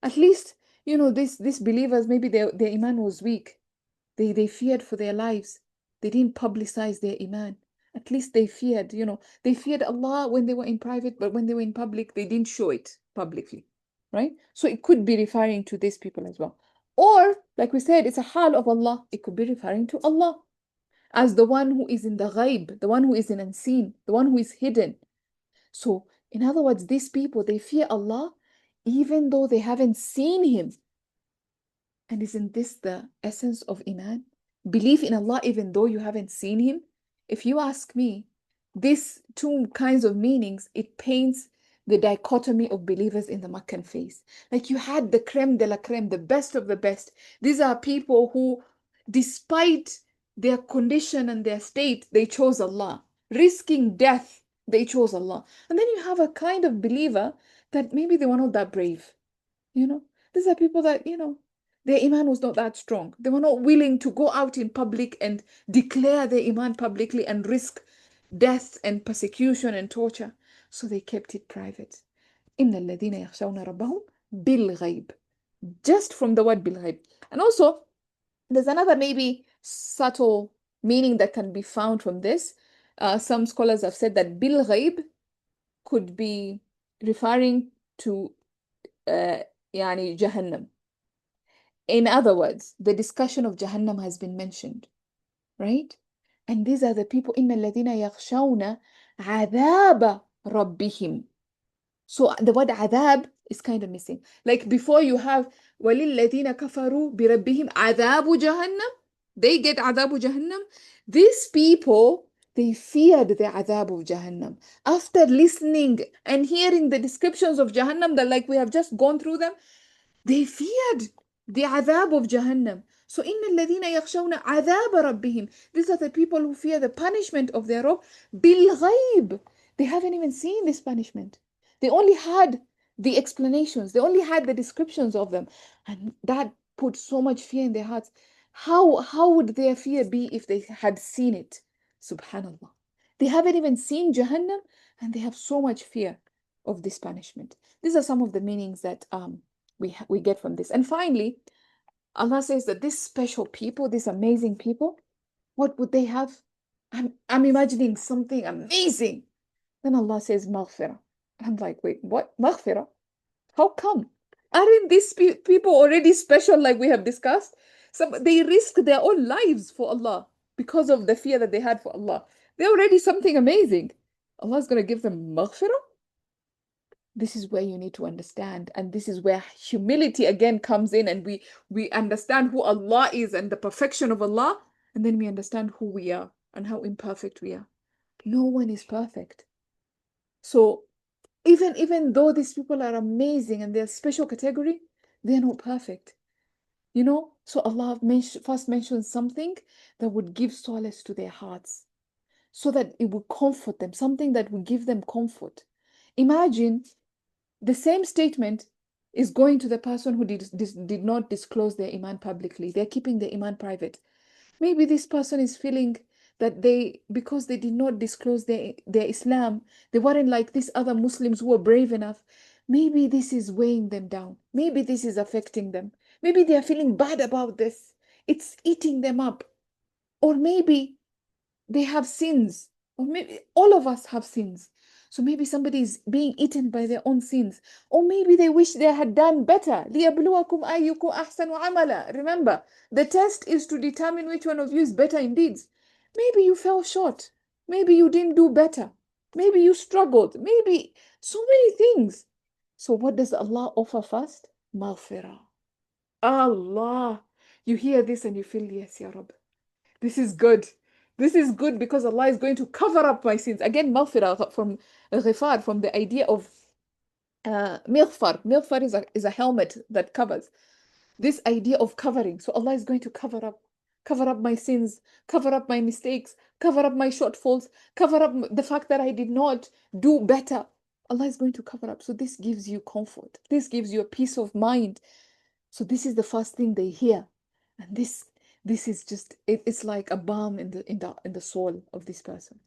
At least, these believers, maybe their iman was weak. They feared for their lives. They didn't publicize their iman. At least they feared, they feared Allah when they were in private, but when they were in public, they didn't show it publicly, right? So it could be referring to these people as well. Or, like we said, it's a hal of Allah. It could be referring to Allah as the one who is in the ghaib, the one who is in unseen, the one who is hidden. So, in other words, these people, they fear Allah even though they haven't seen Him. And isn't this the essence of Iman? Believe in Allah even though you haven't seen Him? If you ask me, these two kinds of meanings, it paints the dichotomy of believers in the Meccan phase. Like you had the creme de la creme, the best of the best. These are people who, despite their condition and their state, they chose Allah. Risking death, they chose Allah. And then you have a kind of believer that maybe they were not that brave. These are people that, their iman was not that strong. They were not willing to go out in public and declare their iman publicly and risk death and persecution and torture. So they kept it private. إِنَّ الَّذِينَ يَخْشَوْنَ رَبَّهُمْ بِالْغَيْبِ. Just from the word bilghaib. And also, there's another maybe subtle meaning that can be found from this. Some scholars have said that bilghaib could be referring to يعني Jahannam. In other words, the discussion of Jahannam has been mentioned, right? And these are the people, إن الذين يخشون عذاب ربهم. So the word عذاب is kind of missing. Like before you have وَلِلَّذِينَ كَفَرُوا بِرَبِّهِمْ عَذَابُ جَهَنَّمْ. They get عذاب Jahannam. These people, they feared the عذاب of Jahannam. After listening and hearing the descriptions of Jahannam, that like we have just gone through them, they feared the عذاب of Jahannam. So إن الذين يخشون عذاب ربهم. These are the people who fear the punishment of their Rabb بالغيب. They haven't even seen this punishment. They only had the explanations. They only had the descriptions of them. And that put so much fear in their hearts. How would their fear be if they had seen it? Subhanallah. They haven't even seen Jahannam and they have so much fear of this punishment. These are some of the meanings that we get from this. And finally, Allah says that these special people, these amazing people, what would they have? I'm imagining something amazing. Then Allah says maghfirah. I'm like, wait, what? Maghfirah? How come? Aren't these people already special like we have discussed? So they risk their own lives for Allah because of the fear that they had for Allah. They're already something amazing. Allah's going to give them maghfirah? This is where you need to understand, and this is where humility again comes in, and we understand who Allah is and the perfection of Allah, and then we understand who we are and how imperfect we are. No one is perfect. So even though these people are amazing and they're a special category, they're not perfect. You know, so Allah first mentions something that would give solace to their hearts, so that it would comfort them, something that would give them comfort. Imagine the same statement is going to the person who did not disclose their iman publicly. They're keeping their iman private. Maybe this person is feeling that because they did not disclose their Islam, they weren't like these other Muslims who were brave enough. Maybe this is weighing them down. Maybe this is affecting them. Maybe they are feeling bad about this. It's eating them up. Or maybe they have sins, or maybe all of us have sins. So maybe somebody is being eaten by their own sins, or maybe they wish they had done better. لِيَبْلُوَكُمْ أَيُّكُمْ أَحْسَنُ عَمَلًا. Remember, the test is to determine which one of you is better in deeds. Maybe you fell short. Maybe you didn't do better. Maybe you struggled. Maybe so many things. So what does Allah offer first? Maghfirah. Allah. You hear this and you feel, yes, Ya Rabb. This is good. This is good because Allah is going to cover up my sins. Again, maghfirah from ghifar, from the idea of mighfar. Mighfar is a helmet that covers. This idea of covering. So Allah is going to cover up my sins, cover up my mistakes, cover up my shortfalls, cover up the fact that I did not do better. Allah is going to cover up. So this gives you comfort. This gives you a peace of mind. So this is the first thing they hear. And this is just it's like a balm in the soul of this person,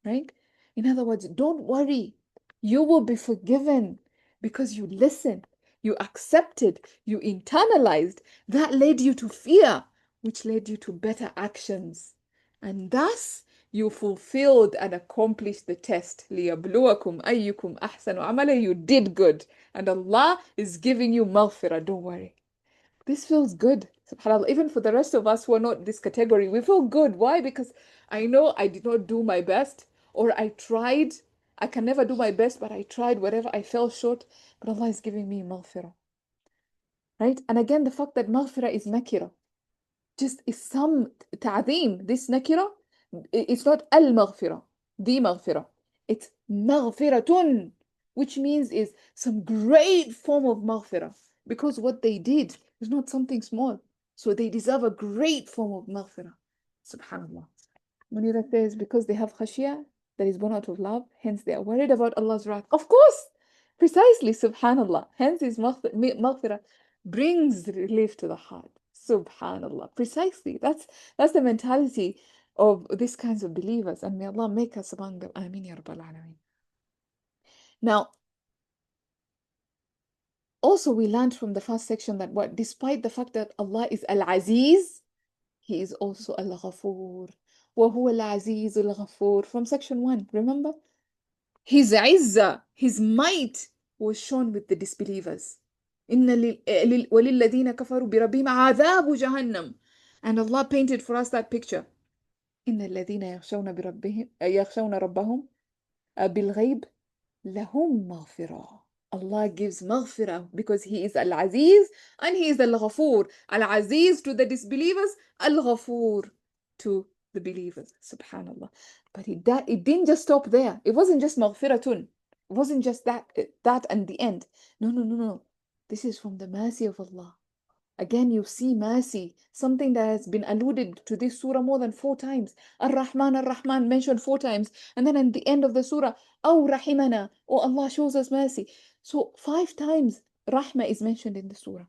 right? In other words, don't worry. You will be forgiven because you listened, you accepted, you internalized. That led you to fear, which led you to better actions. And thus you fulfilled and accomplished the test. لِيَبْلُوَكُمْ أَيُّكُمْ أَحْسَنُ عَمَلًا. You did good. And Allah is giving you maghfirah. Don't worry. This feels good. SubhanAllah. Even for the rest of us who are not this category, we feel good. Why? Because I know I did not do my best, or I tried. I can never do my best, but I tried whatever I fell short. But Allah is giving me maghfirah. Right? And again, the fact that maghfirah is nakira just is some ta'zeem. This nakira, it's not al-maghfirah, the maghfirah. It's maghfiratun, which means is some great form of maghfirah. Because what they did is not something small. So they deserve a great form of maghfirah. Subhanallah. Munira says, because they have khashiyah that is born out of love, hence they are worried about Allah's wrath. Of course, precisely, subhanallah. Hence his maghfirah brings relief to the heart. Subhanallah. Precisely. That's the mentality of these kinds of believers. And may Allah make us among them. Ameen ya Rabbal Alameen. Now, also we learned from the first section that what despite the fact that Allah is Al-Aziz, He is also Al-Ghafoor. وَهُوَ الْعَزِيزُ الْغَفُورُ. From section 1, remember? His izzah, his might was shown with the disbelievers. وَلِلَّذِينَ كَفَرُوا بِرَبِّهِمْ عَذَابُ جَهَنَّمَ. And Allah painted for us that picture. إِنَّ الَّذِينَ يَخْشَوْنَ رَبَّهُمْ بِالْغَيْبِ لَهُمْ مَغْفِرَةٌ. Allah gives maghfirah because He is Al-Aziz and He is Al-Ghafoor. Al-Aziz to the disbelievers, Al-Ghafoor to the believers. Subhanallah. But it didn't just stop there. It wasn't just maghfiratun. It wasn't just that and the end. No, no, no, no. This is from the mercy of Allah. Again, you see mercy, something that has been alluded to this surah more than 4 times. Ar-Rahman, Ar-Rahman mentioned 4 times. And then at the end of the surah, Oh Rahimana, oh Allah shows us mercy. So 5 times Rahma is mentioned in the surah.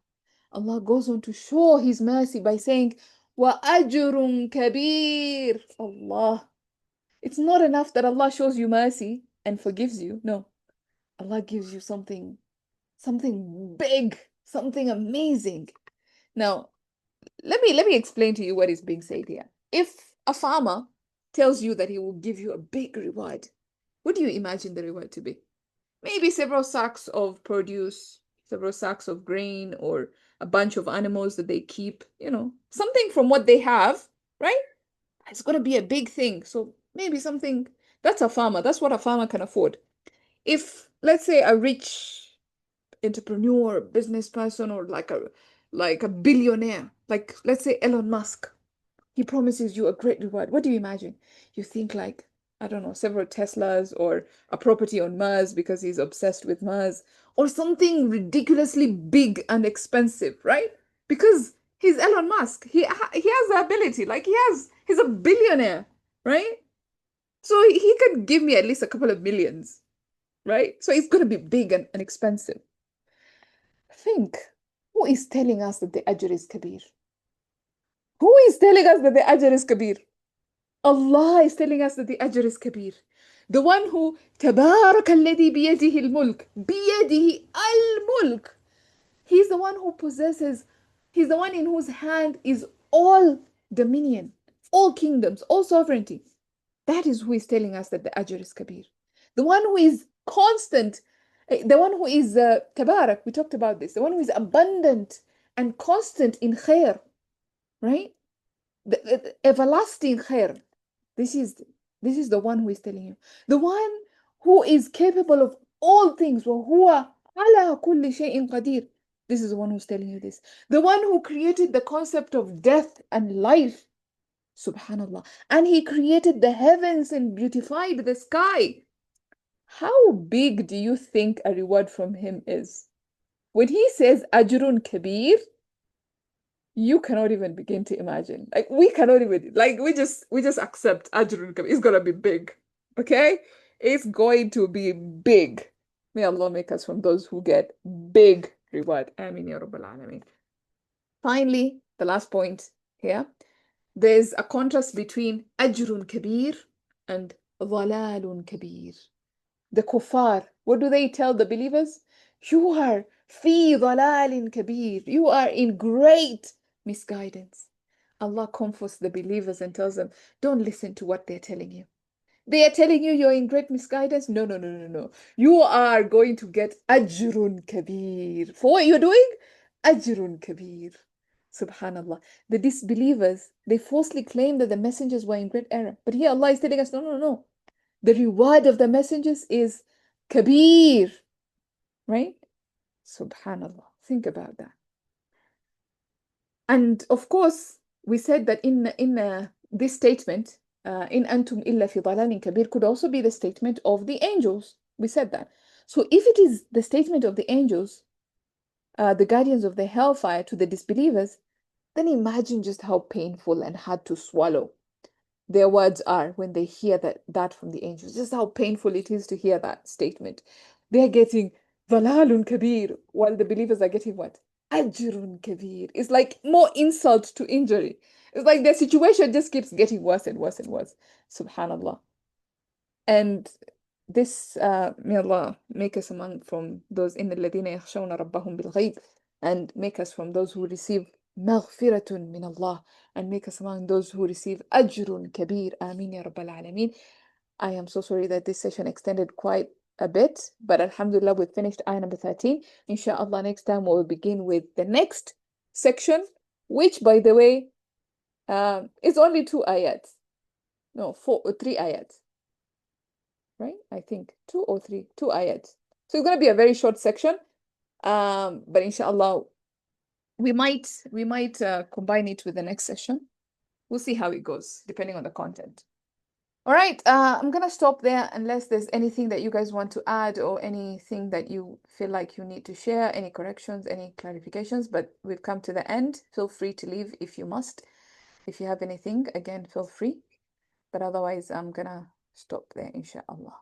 Allah goes on to show His mercy by saying, Wa ajrun kabir. Allah. It's not enough that Allah shows you mercy and forgives you. No. Allah gives you something big, something amazing. Now, let me explain to you what is being said here. If a farmer tells you that he will give you a big reward, what do you imagine the reward to be? Maybe several sacks of produce, several sacks of grain, or a bunch of animals that they keep, something from what they have, right? It's going to be a big thing. So maybe something that's a farmer. That's what a farmer can afford. If, let's say, a rich entrepreneur, business person, or like a billionaire, like let's say Elon Musk, he promises you a great reward. What do you imagine? You think like, I don't know, several Teslas or a property on Mars because he's obsessed with Mars, or something ridiculously big and expensive, right? Because he's Elon Musk. He has the ability, like he's a billionaire, right? So he could give me at least a couple of millions, right? So it's going to be big and expensive. Think, who is telling us that the ajr is kabir? Who is telling us that the ajr is kabir? Allah is telling us that the ajr is kabir. The one who تبارك الذي بيده الملك بيده الملك. He's the one who possesses, he's the one in whose hand is all dominion, all kingdoms, all sovereignty. That is who is telling us that the ajr is kabir. The one who is constant, the one who is tabarak, we talked about this, the one who is abundant and constant in khair, right? The everlasting khair. This is the one who is telling you. The one who is capable of all things. وَهُوَ عَلَى كُلِّ شَيْءٍ قَدِيرٌ. This is the one who's telling you this. The one who created the concept of death and life. Subhanallah. And He created the heavens and beautified the sky. How big do you think a reward from Him is? When He says ajrun kabir, you cannot even begin to imagine. Like we cannot even, like we just accept ajrun kabir. It's gonna be big. Okay? It's going to be big. May Allah make us from those who get big reward. Ameen ya Rabbal Alameen. Finally, the last point here. There's a contrast between ajrun kabir and dhalalun kabir. The kuffar, what do they tell the believers? You are fi dhalalin kabir. You are in great misguidance. Allah comforts the believers and tells them, don't listen to what they're telling you. They are telling you you're in great misguidance. No, no, no, no, no. You are going to get ajrun kabir. For what you're doing? Ajrun kabir. Subhanallah. The disbelievers, they falsely claim that the messengers were in great error. But here Allah is telling us, no, no, no. The reward of the messengers is kabir. Right? Subhanallah. Think about that. And of course, we said that in this statement, in antum illa fi dalalin kabir could also be the statement of the angels. We said that. So if it is the statement of the angels, the guardians of the hellfire to the disbelievers, then imagine just how painful and hard to swallow their words are when they hear that from the angels. Just how painful it is to hear that statement. They're getting dalalun kabir, while the believers are getting what? Ajrun kabir. It's like more insult to injury. It's like their situation just keeps getting worse and worse and worse. Subhanallah. And this, may Allah make us among from those in الذين يخشون ربهم بالغيب, and make us from those who receive مغفرة من Allah, and make us among those who receive أجر كبير. آمين يا رب العالمين. I am so sorry that this session extended quite a bit, but alhamdulillah, we've finished ayah number 13. Inshallah, next time we'll begin with the next section, which, by the way, is only 2 ayats. No, 3 ayats, right? I think 2 or 3, 2 ayats. So it's going to be a very short section, but inshallah, we might combine it with the next session. We'll see how it goes, depending on the content. All right, I'm gonna stop there unless there's anything that you guys want to add or anything that you feel like you need to share, any corrections, any clarifications, but we've come to the end. Feel free to leave if you must. If you have anything, again, feel free. But otherwise, I'm gonna stop there, inshallah.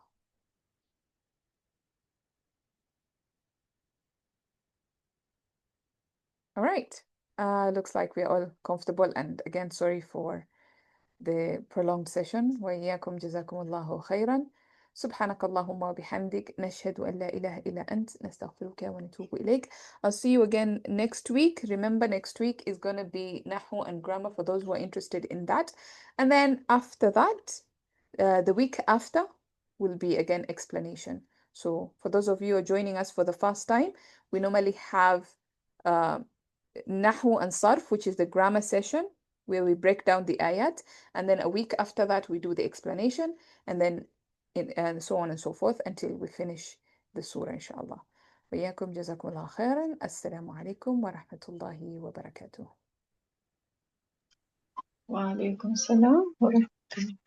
All right, looks like we're all comfortable. And again, sorry for the prolonged session. وإياكم جزاكم الله خيرا. سبحانك اللهم وبحمدك نشهد أن لا إله إلا أنت نستغفرك ونتوب إليك. I'll see you again next week. Remember, next week is going to be Nahu and grammar for those who are interested in that. And then after that, the week after will be again explanation. So for those of you who are joining us for the first time, we normally have Nahu and Sarf, which is the grammar session, where we break down the ayat, and then a week after that we do the explanation, and then and so on and so forth until we finish the surah, inshallah. وإياكم جزاكم الله خيرا. السلام عليكم ورحمة الله وبركاته. وعليكم السلام ورحمة الله.